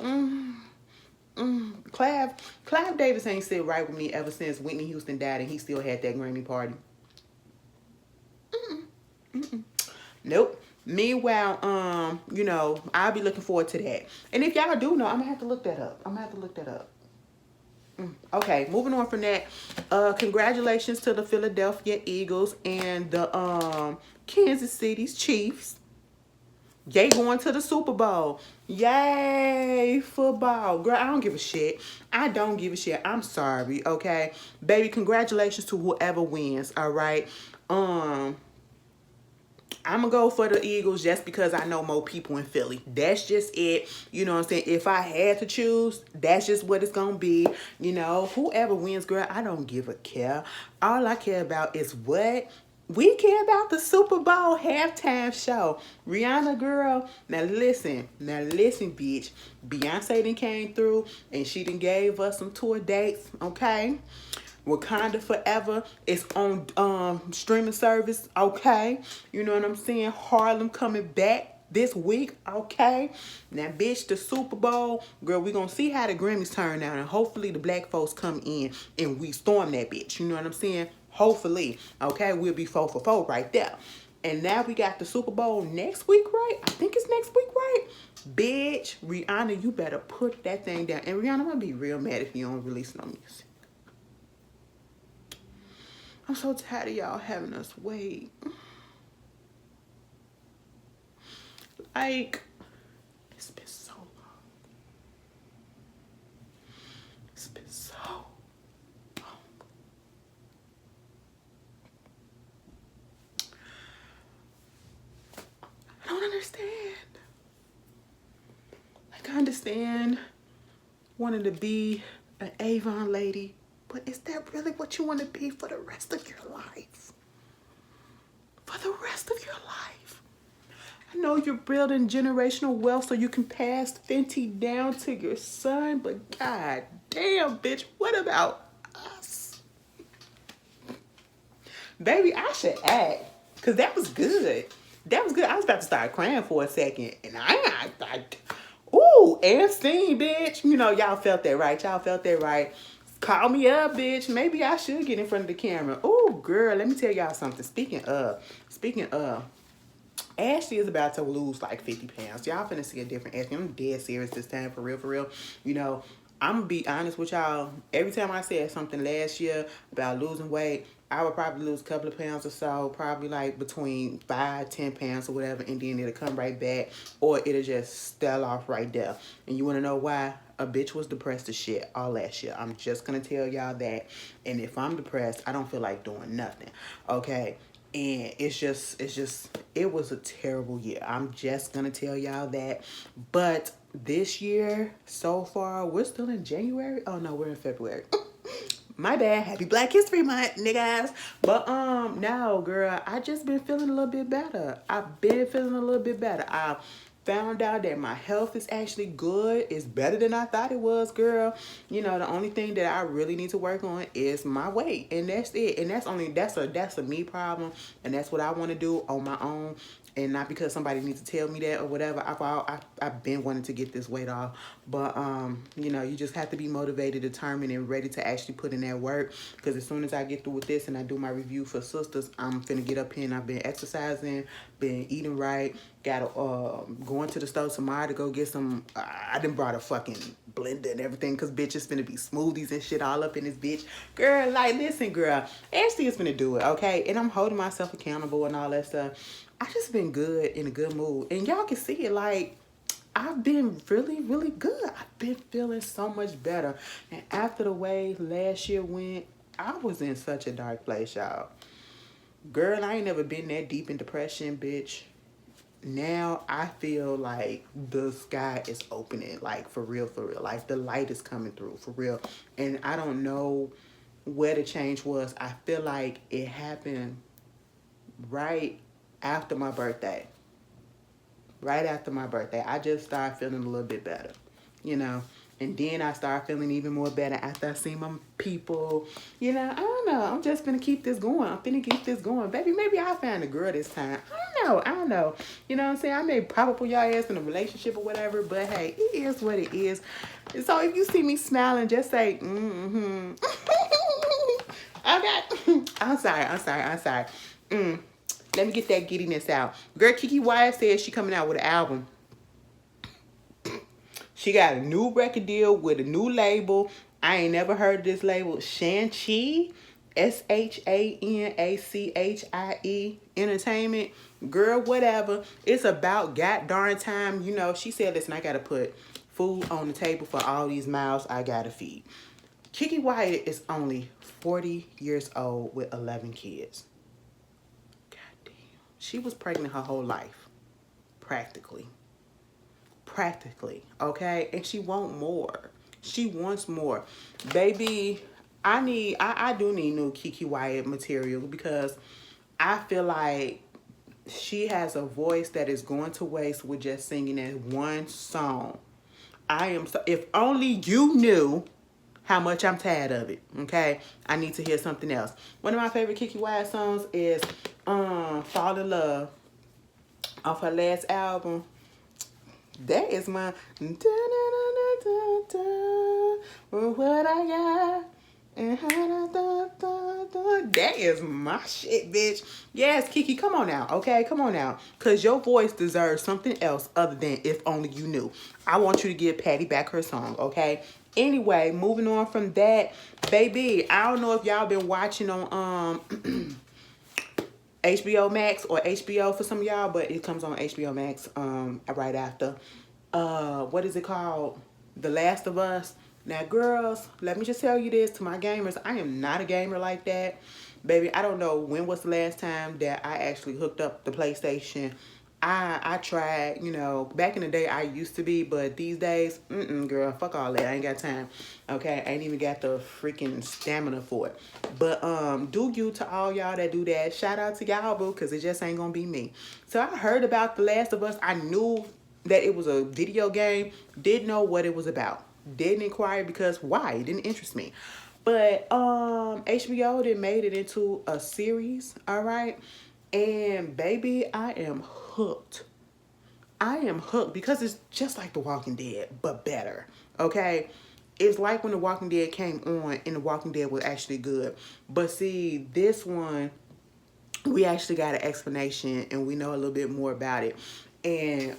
Clive Davis ain't sit right with me ever since Whitney Houston died, and he still had that Grammy party. Nope. Meanwhile, you know, I'll be looking forward to that. And if y'all do know, I'm gonna have to look that up. Okay, moving on from that. Congratulations to the Philadelphia Eagles and the Kansas City Chiefs. They going to the Super Bowl. Yay, football. Girl, I don't give a shit. I'm sorry, okay? Baby, congratulations to whoever wins, all right? I'm going to go for the Eagles just because I know more people in Philly. That's just it. You know what I'm saying? If I had to choose, that's just what it's going to be. You know, whoever wins, girl, I don't give a care. All I care about is what? We care about the Super Bowl halftime show. Rihanna, girl, now listen, bitch. Beyonce done came through and she done gave us some tour dates, okay? Wakanda Forever is on streaming service, okay? You know what I'm saying? Harlem coming back this week, okay? Now, bitch, the Super Bowl, girl, we gonna see how the Grammys turn out, and hopefully the black folks come in and we storm that bitch. You know what I'm saying? Hopefully, okay? We'll be 4 for 4 right there. And now we got the Super Bowl next week, right? I think it's next week, right? Bitch, Rihanna, you better put that thing down. And Rihanna, I'm gonna be real mad if you don't release no music. I'm so tired of y'all having us wait. Like, it's been so long. It's been so long. I don't understand. Like, I understand wanting to be an Avon lady, but is that really what you want to be for the rest of your life? For the rest of your life. I know you're building generational wealth so you can pass Fenty down to your son, but god damn, bitch, what about us? Baby, I should act, because that was good. That was good. I was about to start crying for a second, and ooh, and sing, bitch. You know, y'all felt that right. Call me up, bitch. Maybe I should get in front of the camera. Oh, girl, let me tell y'all something. Speaking of, Ashley is about to lose like 50 pounds. Y'all finna see a different Ashley. I'm dead serious this time, for real. You know, I'm gonna be honest with y'all. Every time I said something last year about losing weight, I would probably lose a couple of pounds or so, probably like between 5-10 pounds or whatever, and then it'll come right back, or it'll just stall off right there. And you want to know why? A bitch was depressed as shit all last year. I'm just gonna tell y'all that. And if I'm depressed, I don't feel like doing nothing, okay? And it was a terrible year. I'm just gonna tell y'all that. But this year so far, we're still in January. Oh no, we're in February. My bad. Happy Black History Month, niggas. But no, girl, I just been feeling a little bit better. I've been feeling a little bit better. I found out that my health is actually good. It's better than I thought it was, girl. You know, the only thing that I really need to work on is my weight, and that's it. And that's a me problem, and that's what I want to do on my own. And not because somebody needs to tell me that or whatever. I've been wanting to get this weight off. But, you know, you just have to be motivated, determined, and ready to actually put in that work. Because as soon as I get through with this and I do my review for Sisters, I'm finna get up here and I've been exercising, been eating right, got going to the store tomorrow to go get some, I done brought a fucking blender and everything because bitch, it's finna be smoothies and shit all up in this bitch. Girl, like, listen, girl, Ashley is finna do it, okay? And I'm holding myself accountable and all that stuff. I just been good, in a good mood. And y'all can see it, like, I've been really, really good. I've been feeling so much better. And after the way last year went, I was in such a dark place, y'all. Girl, I ain't never been that deep in depression, bitch. Now I feel like the sky is opening, like, for real, for real. Like, the light is coming through, for real. And I don't know where the change was. I feel like it happened right after my birthday. Right after my birthday, I just started feeling a little bit better, you know. And then I started feeling even more better after I seen my people. You know, I don't know. I'm just gonna keep this going. I'm finna keep this going. Baby, maybe I found a girl this time. I don't know. You know what I'm saying? I may pop up on y'all ass in a relationship or whatever, but hey, it is what it is. So if you see me smiling, just say, mm-hmm. Okay. I'm sorry. Let me get that giddiness out. Girl, Kiki Wyatt says she coming out with an album. She got a new record deal with a new label. I ain't never heard of this label. Shanchie, SHANACHIE Entertainment. Girl, whatever. It's about god darn time. You know, she said, listen, I got to put food on the table for all these mouths I got to feed. Kiki Wyatt is only 40 years old with 11 kids. She was pregnant her whole life, practically, okay? And she wants more. She wants more. Baby, I do need new Kiki Wyatt material because I feel like she has a voice that is going to waste with just singing that one song. If only you knew how much I'm tired of it, okay? I need to hear something else. One of my favorite Kiki Wyatt songs is Fall in Love off her last album. That is my what I got. That is my shit, bitch. Yes, Kiki, come on now, okay? Come on now. Because your voice deserves something else other than If Only You Knew. I want you to give Patty back her song, okay? Anyway, moving on from that, baby, I don't know if y'all been watching on HBO Max or HBO for some of y'all, but it comes on HBO Max right after. What is it called? The Last of Us. Now, girls, let me just tell you this to my gamers. I am not a gamer like that. Baby, I don't know when was the last time that I actually hooked up the PlayStation. I tried, you know, back in the day I used to be, but these days, girl, fuck all that. I ain't got time. Okay, I ain't even got the freaking stamina for it. But do you to all y'all that do that, shout out to y'all, boo, because it just ain't gonna be me. So I heard about The Last of Us. I knew that it was a video game, didn't know what it was about. Didn't inquire because why? It didn't interest me. But HBO then made it into a series, all right? And baby, I am hooked. I am hooked because it's just like The Walking Dead, but better, okay? It's like when The Walking Dead came on and The Walking Dead was actually good. But see, this one, we actually got an explanation and we know a little bit more about it. And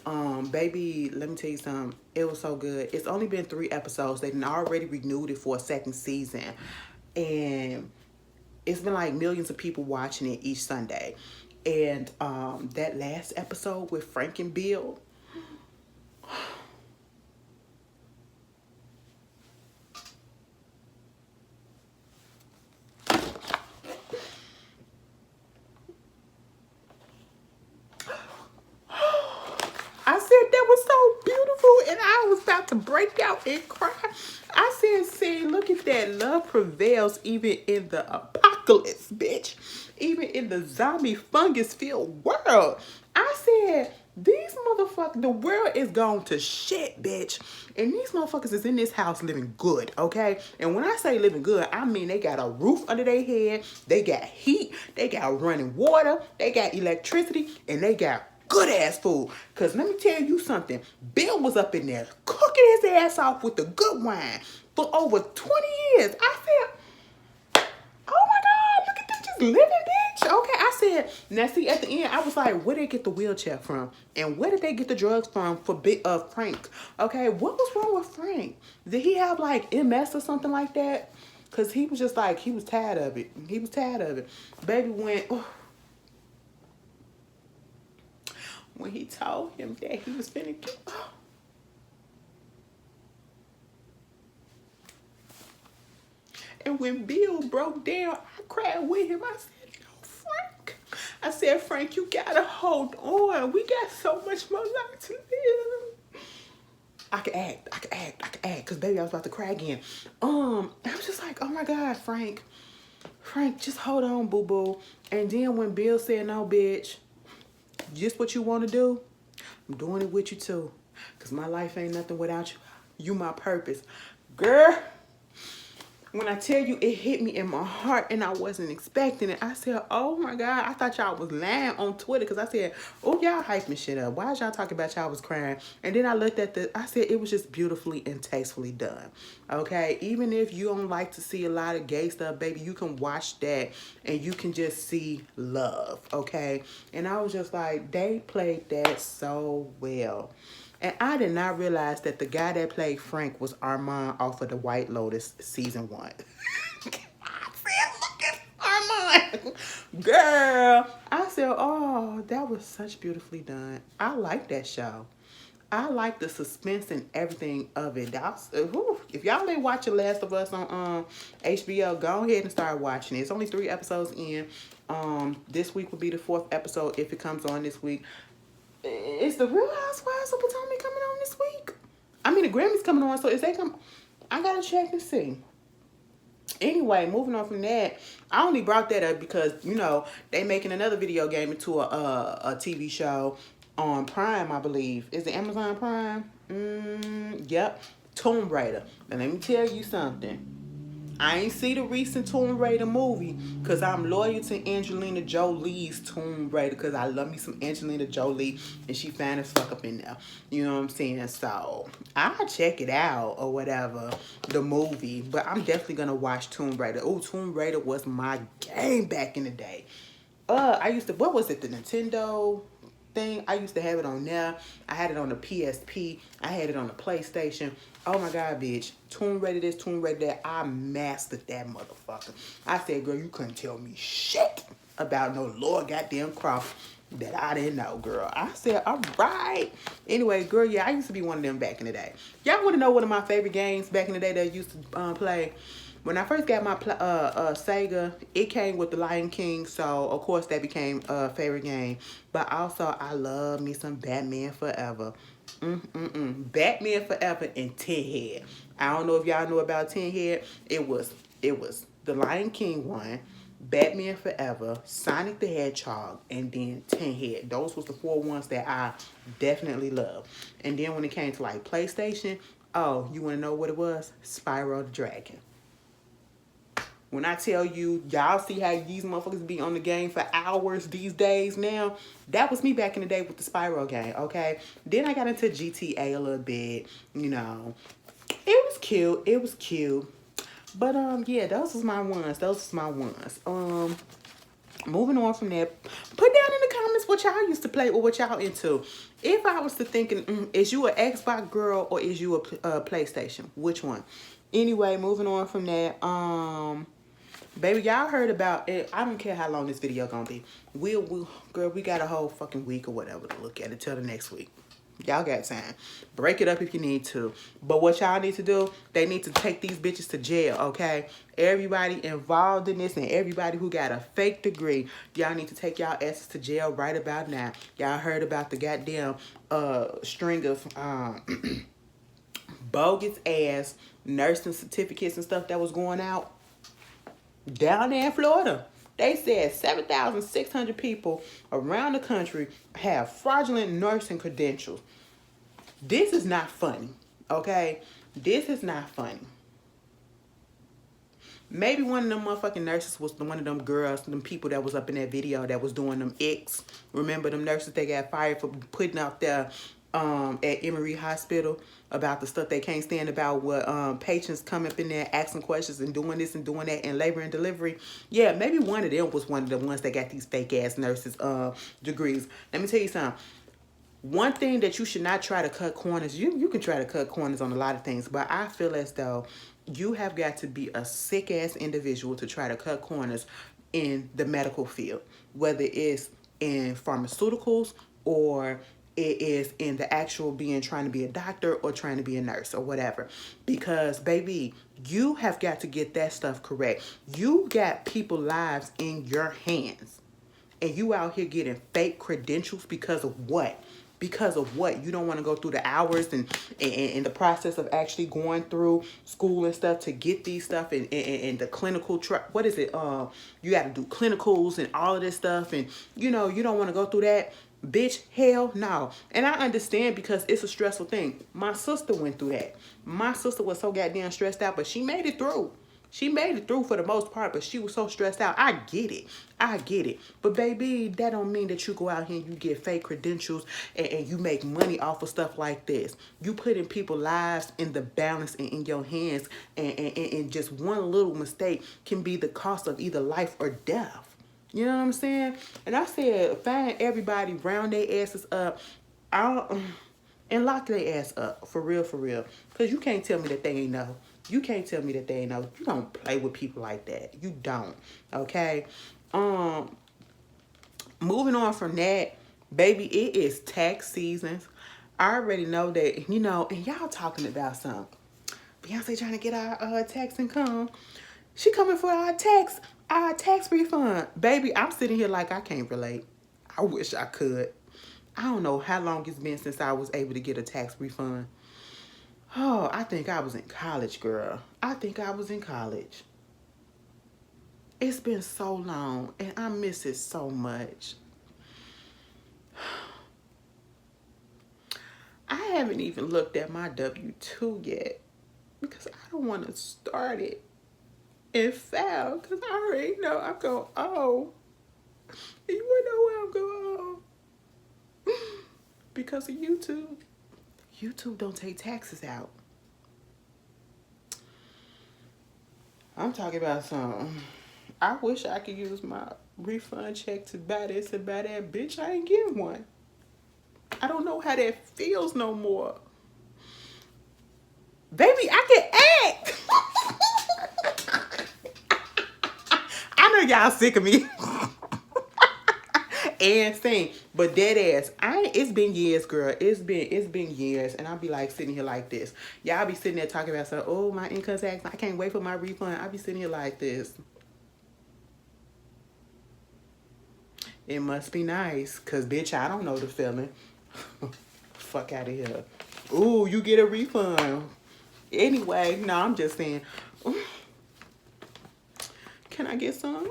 baby, let me tell you something. It was so good. It's only been 3 episodes. They've already renewed it for a 2nd season. And it's been like millions of people watching it each Sunday. And that last episode with Frank and Bill, I said that was so beautiful, and I break out and cry. I said, see, look at that. Love prevails even in the apocalypse, bitch. Even in the zombie fungus-filled world. I said, these motherfuckers, the world is going to shit, bitch. And these motherfuckers is in this house living good, okay? And when I say living good, I mean they got a roof under their head, they got heat, they got running water, they got electricity, and they got good ass food. Cause let me tell you something, Bill was up in there cooking his ass off with the good wine for over 20 years. I said, oh my God, look at them just living, bitch. Okay, I said, now see, at the end, I was like, where did they get the wheelchair from? And where did they get the drugs from for Frank? Okay, what was wrong with Frank? Did he have like MS or something like that? Cause he was just like, he was tired of it. He was tired of it. Baby went, oh. When he told him that he was finna get, oh. And when Bill broke down, I cried with him. I said, no, Frank. I said, Frank, you gotta hold on. We got so much more life to live. I could act. Cause baby, I was about to cry again. I was just like, oh my God, Frank, just hold on, boo-boo. And then when Bill said, no, bitch, just what you want to do, I'm doing it with you too. Cause my life ain't nothing without you. You my purpose. Girl, when I tell you it hit me in my heart and I wasn't expecting it, I said, oh my God, I thought y'all was lying on Twitter because I said, oh, y'all hyping shit up. Why is y'all talking about y'all was crying? And then I looked at I said it was just beautifully and tastefully done. Okay, even if you don't like to see a lot of gay stuff, baby, you can watch that and you can just see love, okay? And I was just like, they played that so well. And I did not realize that the guy that played Frank was Armand off of The White Lotus season 1. I said, look at Armand. Girl, I said, oh, that was such beautifully done. I like that show. I like the suspense and everything of it. If y'all ain't watching Last of Us on HBO, go ahead and start watching it. It's only 3 episodes in. This week will be the 4th episode if it comes on this week. Is the Real Housewives of Potomac coming on this week? I mean, the Grammy's coming on, so is they come? I gotta check and see. Anyway, moving on from that, I only brought that up because, you know, they making another video game into a TV show on Prime, I believe. Is it Amazon Prime? Yep. Tomb Raider. And let me tell you something. I ain't see the recent Tomb Raider movie because I'm loyal to Angelina Jolie's Tomb Raider because I love me some Angelina Jolie and she fine as fuck up in there. You know what I'm saying? So I'll check it out or whatever, the movie. But I'm definitely going to watch Tomb Raider. Oh, Tomb Raider was my game back in the day. I used to, what was it, the Nintendo thing? I used to have it on there. I had it on the PSP. I had it on the PlayStation. Oh my God, bitch. Tomb Raider this, Tomb Raider that. I mastered that motherfucker. I said, girl, you couldn't tell me shit about no Lord goddamn Croft that I didn't know, girl. I said, all right. Anyway, girl, yeah, I used to be one of them back in the day. Y'all want to know one of my favorite games back in the day that I used to play? When I first got my Sega, it came with the Lion King, so of course that became a favorite game. But also, I love me some Batman Forever. Batman Forever and Tin Head. I don't know if y'all know about Tin Head. It was the Lion King one, Batman Forever, Sonic the Hedgehog, and then Tin Head. Those was the 4 ones that I definitely love. And then when it came to like PlayStation, oh, you want to know what it was? Spyro the Dragon. When I tell you, y'all see how these motherfuckers be on the game for hours these days now? That was me back in the day with the Spyro game, okay? Then I got into GTA a little bit, you know. It was cute. It was cute. But, yeah, those was my ones. Moving on from that, put down in the comments what y'all used to play or what y'all into. If I was to thinking, is you an Xbox girl or is you a PlayStation? Which one? Anyway, moving on from that, baby, y'all heard about it. I don't care how long this video gonna be. Girl, we got a whole fucking week or whatever to look at it till the next week. Y'all got time. Break it up if you need to. But what y'all need to do, they need to take these bitches to jail, okay? Everybody involved in this and everybody who got a fake degree, y'all need to take y'all asses to jail right about now. Y'all heard about the goddamn string of bogus ass nursing certificates and stuff that was going out down there in Florida. They said 7,600 people around the country have fraudulent nursing credentials. This is not funny, okay? This is not funny. Maybe one of them motherfucking nurses was one of them girls, them people that was up in that video that was doing them icks. Remember them nurses they got fired for putting out there at Emory Hospital about the stuff they can't stand about what patients come up in there asking questions and doing this and doing that in labor and delivery. Yeah, maybe one of them was one of the ones that got these fake ass nurses degrees. Let me tell you something. One thing that you should not try to cut corners, you can try to cut corners on a lot of things, but I feel as though you have got to be a sick ass individual to try to cut corners in the medical field, whether it's in pharmaceuticals or it is in the actual trying to be a doctor or trying to be a nurse or whatever. Because baby, you have got to get that stuff correct. You got people's lives in your hands and you out here getting fake credentials because of what? Because of what? You don't want to go through the hours and the process of actually going through school and stuff to get these stuff and the clinical what is it? You got to do clinicals and all of this stuff, and you know you don't want to go through that. Bitch, hell no. And I understand because it's a stressful thing. My sister went through that. My sister was so goddamn stressed out, but she made it through. She made it through for the most part, but she was so stressed out. I get it. I get it. But baby, that don't mean that you go out here and you get fake credentials and you make money off of stuff like this. You putting people's lives in the balance and in your hands, and just one little mistake can be the cost of either life or death. You know what I'm saying? And I said, find everybody, round their asses up, and lock their ass up. For real, for real. Because you can't tell me that they ain't know. You can't tell me that they ain't know. You don't play with people like that. You don't. Okay? Moving on from that, baby, it is tax season. I already know that, you know, and y'all talking about something. Beyonce trying to get our tax income. She coming for our tax refund. Baby, I'm sitting here like I can't relate. I wish I could. I don't know how long it's been since I was able to get a tax refund. Oh, I think I was in college, girl. I think I was in college. It's been so long, and I miss it so much. I haven't even looked at my W-2 yet because I don't want to start it and fail because I already know I'm going, oh. And you want to know where I'm going? Because of YouTube. YouTube don't take taxes out. I'm talking about something. I wish I could use my refund check to buy this and buy that. Bitch, I ain't getting one. I don't know how that feels no more. Baby, I can act. I know y'all sick of me. And sing, but dead ass. It's been years, girl. It's been years, and I'll be like sitting here like this. Y'all be sitting there talking about something. Oh, my income tax. I can't wait for my refund. I'll be sitting here like this. It must be nice, cause bitch, I don't know the feeling. Fuck out of here. Ooh, you get a refund. Anyway, no, I'm just saying. Can I get some?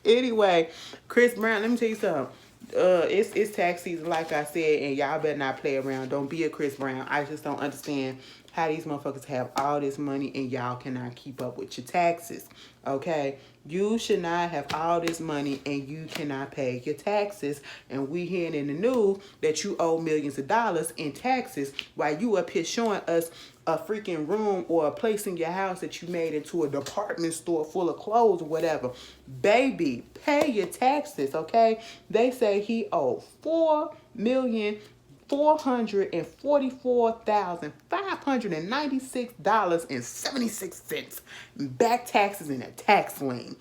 Anyway, Chris Brown, let me tell you something. It's tax season, like I said, and y'all better not play around. Don't be a Chris Brown. I just don't understand how these motherfuckers have all this money and y'all cannot keep up with your taxes. Okay? You should not have all this money and you cannot pay your taxes. And we hearing in the news that you owe millions of dollars in taxes while you up here showing us a freaking room or a place in your house that you made into a department store full of clothes or whatever. Baby, pay your taxes, okay? They say he owed $4,444,596.76 back taxes in a tax lien.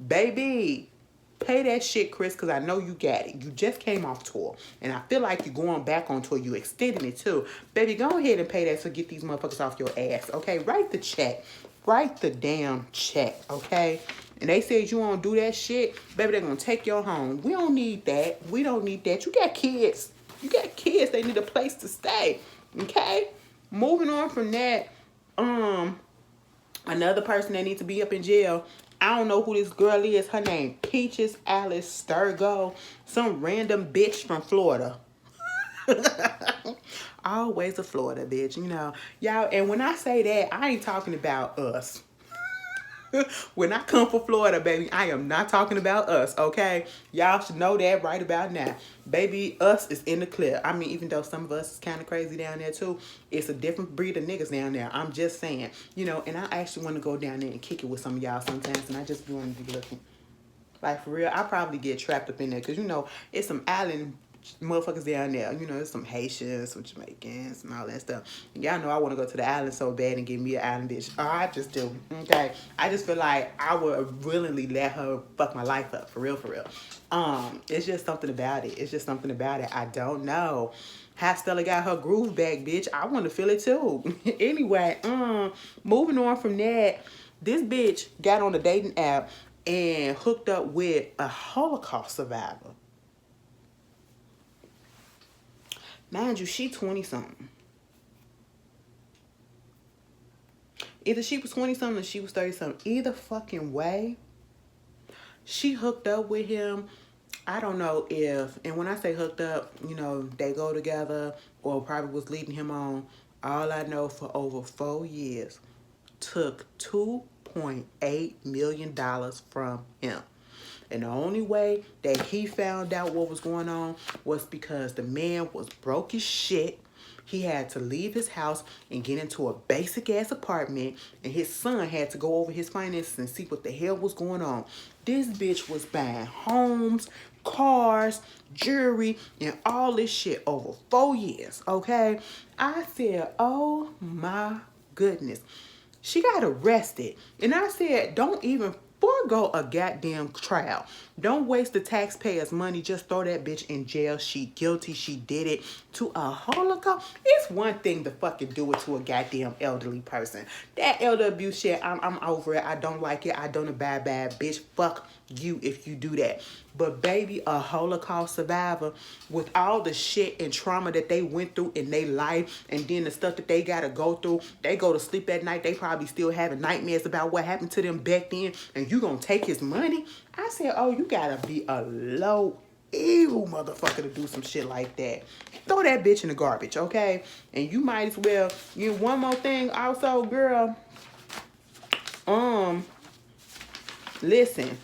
Baby, pay that shit, Chris, because I know you got it. You just came off tour, and I feel like you're going back on tour. You extending it, too. Baby, go ahead and pay that so get these motherfuckers off your ass, okay? Write the check. Write the damn check, okay? And they said you won't do that shit, baby, they're going to take your home. We don't need that. We don't need that. You got kids. You got kids. They need a place to stay, okay? moving on from that, another person that needs to be up in jail. I don't know who this girl is. Her name Peaches Alice Sturgo. Some random bitch from Florida. Always a Florida bitch, you know. Y'all, and when I say that, I ain't talking about us. When I come for Florida, baby, I am not talking about us, okay? Y'all should know that right about now. Baby, us is in the clear. I mean, even though some of us is kind of crazy down there too, it's a different breed of niggas down there. I'm just saying, you know, and I actually want to go down there and kick it with some of y'all sometimes, and I just be wanting to be looking. Like, for real, I probably get trapped up in there, because, you know, it's some island motherfuckers down there. You know, there's some Haitians, some Jamaicans, and all that stuff. And y'all know I want to go to the island so bad and get me an island bitch. Oh, I just do. Okay? I just feel like I would willingly let her fuck my life up. For real, for real. It's just something about it. It's just something about it. I don't know. Half Stella got her groove back, bitch. I want to feel it too. Anyway, moving on from that, this bitch got on a dating app and hooked up with a Holocaust survivor. Mind you, she 20-something. Either she was 20-something or she was 30-something. Either fucking way, she hooked up with him. I don't know if, and when I say hooked up, you know, they go together or probably was leading him on. All I know, for over 4 years, took $2.8 million from him. And the only way that he found out what was going on was because the man was broke as shit. He had to leave his house and get into a basic ass apartment, and his son had to go over his finances and see what the hell was going on. This bitch was buying homes, cars, jewelry, and all this shit over 4 years, okay? I said, oh my goodness. She got arrested. And I said, don't even forego a goddamn trial. Don't waste the taxpayers' money. Just throw that bitch in jail. She guilty. She did it to a Holocaust. It's one thing to fucking do it to a goddamn elderly person. That elder abuse shit, I'm over it. I don't like it. I don't abide by it. Bitch, fuck you if you do that. But baby, a Holocaust survivor, with all the shit and trauma that they went through in their life, and then the stuff that they gotta go through, they go to sleep at night, they probably still having nightmares about what happened to them back then, and you gonna take his money? I said, oh, you gotta be a low, evil motherfucker to do some shit like that. Throw that bitch in the garbage, okay? And you might as well, you know, one more thing also, girl, listen,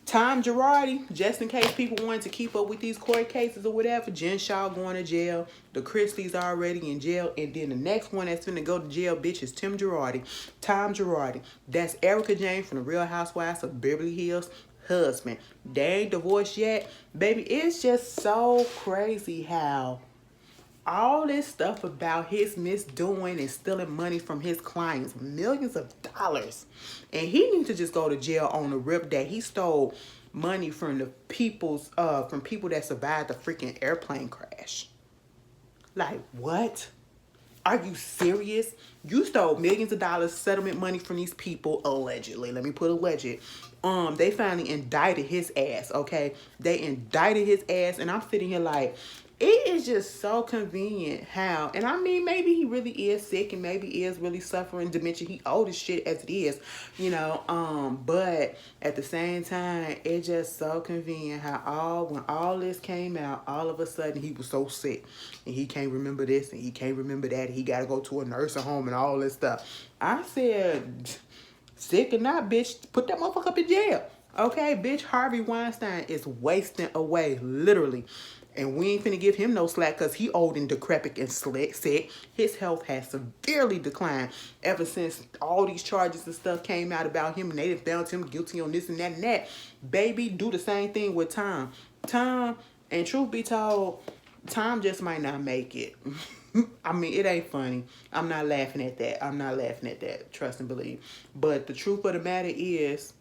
Tom Girardi, just in case people wanted to keep up with these court cases or whatever, Jen Shaw going to jail, the Chrisleys already in jail, and then the next one that's finna go to jail, bitch, is Tom Girardi. That's Erica Jane from the Real Housewives of Beverly Hills husband. They ain't divorced yet. Baby, it's just so crazy how all this stuff about his misdoing and stealing money from his clients, millions of dollars. And he needs to just go to jail on the rip that he stole money from the people's from people that survived the freaking airplane crash. Like, what? Are you serious? You stole millions of dollars settlement money from these people, allegedly. Let me put alleged. They finally indicted his ass, okay? They indicted his ass, and I'm sitting here like, it is just so convenient how, and I mean, maybe he really is sick and maybe he is really suffering dementia. He old as shit as it is, you know, but at the same time, it's just so convenient how when all this came out, all of a sudden he was so sick and he can't remember this and he can't remember that. He got to go to a nursing home and all this stuff. I said, sick or not, bitch, put that motherfucker up in jail. Okay, bitch, Harvey Weinstein is wasting away, literally. And we ain't finna give him no slack because he old and decrepit and sick. His health has severely declined ever since all these charges and stuff came out about him, and they found him guilty on this and that and that. Baby, do the same thing with Tom. And truth be told, Tom just might not make it. I mean, it ain't funny. I'm not laughing at that. Trust and believe. But the truth of the matter is,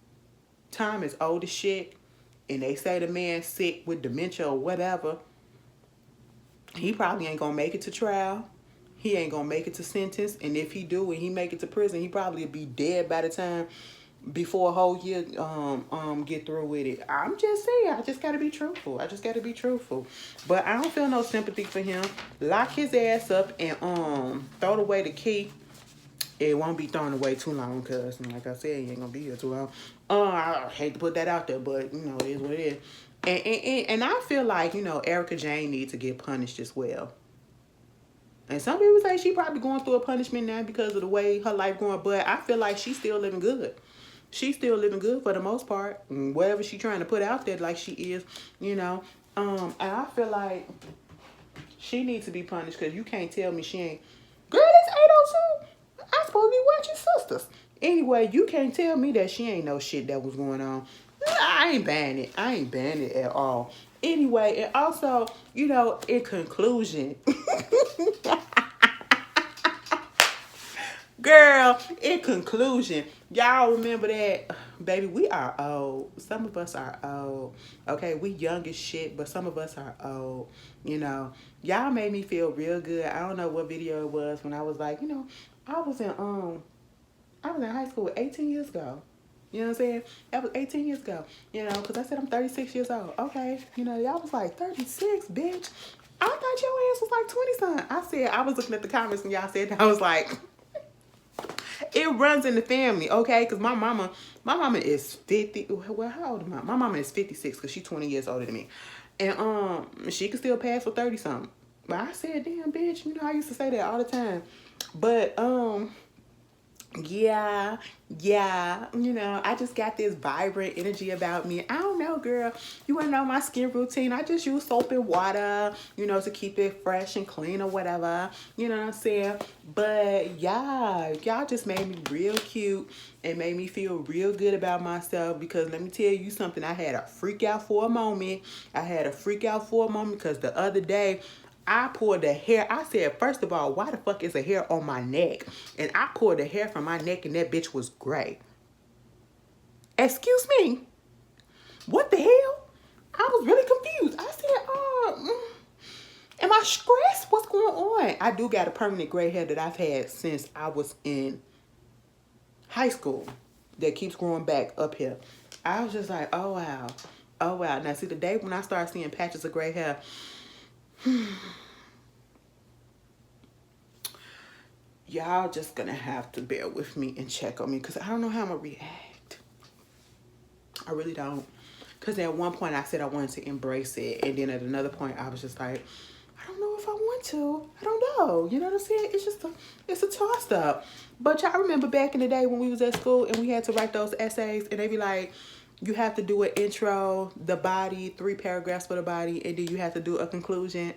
Tom is old as shit, and they say the man's sick with dementia or whatever. He probably ain't gonna make it to trial. He ain't gonna make it to sentence. And if he do and he make it to prison, he probably will be dead by the time before a whole year get through with it. I'm just saying, I just gotta be truthful. I just gotta be truthful. But I don't feel no sympathy for him. Lock his ass up and throw away the key. It won't be thrown away too long, cause like I said, he ain't gonna be here too long. I hate to put that out there, but you know, it is what it is. And I feel like, you know, Erica Jane needs to get punished as well. And some people say she probably going through a punishment now because of the way her life going, but I feel like she's still living good. She's still living good for the most part. Whatever she trying to put out there like she is, you know. And I feel like she needs to be punished because you can't tell me she ain't. Girl, it's 8:02. I'm supposed to be watching Sisters. Anyway, you can't tell me that she ain't know shit that was going on. I ain't buying it. I ain't buying it at all. Anyway, and also, you know, in conclusion, girl, in conclusion, y'all remember that, baby, we are old. Some of us are old. Okay, we young as shit, but some of us are old. You know, y'all made me feel real good. I don't know what video it was when I was like, you know, I was in high school 18 years ago. You know what I'm saying? That was 18 years ago. You know, because I said I'm 36 years old. Okay. You know, y'all was like, 36, bitch. I thought your ass was like 20-something. I said, I was looking at the comments and y'all said that. I was like, it runs in the family, okay? Because my mama is 50. Well, how old am I? My mama is 56 because she's 20 years older than me. And she could still pass for 30-something. But I said, damn, bitch. You know, I used to say that all the time. But, yeah, you know, I just got this vibrant energy about me. I don't know, girl. You want to know my skin routine? I just use soap and water, you know, to keep it fresh and clean or whatever. You know what I'm saying? But yeah, y'all just made me real cute and made me feel real good about myself because let me tell you something. I had a freak out for a moment. Because the other day, I pulled the hair. I said, first of all, why the fuck is a hair on my neck? And I pulled the hair from my neck and that bitch was gray. Excuse me. What the hell? I was really confused. I said, am I stressed? What's going on? I do got a permanent gray hair that I've had since I was in high school that keeps growing back up here. I was just like, oh, wow. Oh, wow. Now, see, the day when I started seeing patches of gray hair, y'all just gonna have to bear with me and check on me because I don't know how I'm gonna react. I really don't. Because at one point I said I wanted to embrace it, and then at another point I was just like, I don't know if I want to. I don't know. You know what I'm saying? It's a toss up. But y'all remember back in the day when we was at school and we had to write those essays and they be like, you have to do an intro, the body, 3 paragraphs for the body, and then you have to do a conclusion.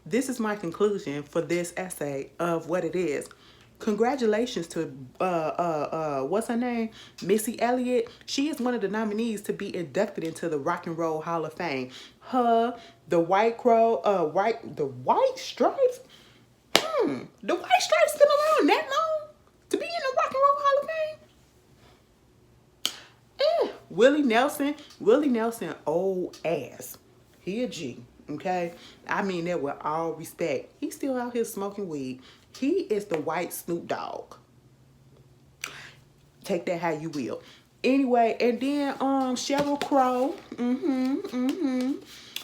This is my conclusion for this essay of what it is. Congratulations to what's her name? Missy Elliott. She is one of the nominees to be inducted into the Rock and Roll Hall of Fame. Her, the White Crow, the White Stripes. The White Stripes been around that long to be in the Rock and Roll Hall of Fame. Willie Nelson, old ass. He a G, okay? I mean that with all respect. He's still out here smoking weed. He is the white Snoop Dogg. Take that how you will. Anyway, and then Sheryl Crow.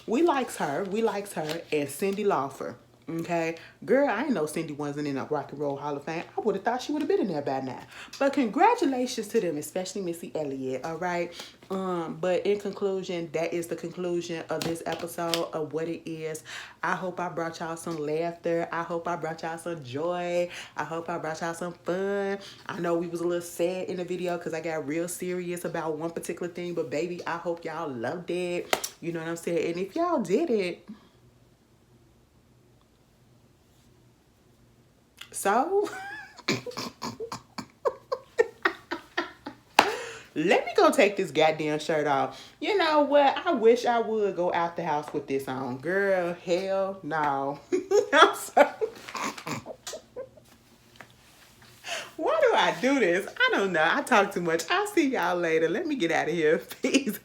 We likes her, and Cyndi Lauper. Okay, girl, I ain't know Cindy wasn't in a Rock and Roll Hall of Fame. I would have thought she would have been in there by now. But congratulations to them, especially Missy Elliott. All right. But in conclusion, that is the conclusion of this episode of what it is. I hope I brought y'all some laughter. I hope I brought y'all some joy. I hope I brought y'all some fun. I know we was a little sad in the video because I got real serious about one particular thing. But baby, I hope y'all loved it. You know what I'm saying? And if y'all didn't, so let me go take this goddamn shirt off. You know what? I wish I would go out the house with this on. Girl, hell no. I'm sorry. Why do I do this? I don't know. I talk too much. I'll see y'all later. Let me get out of here. Peace.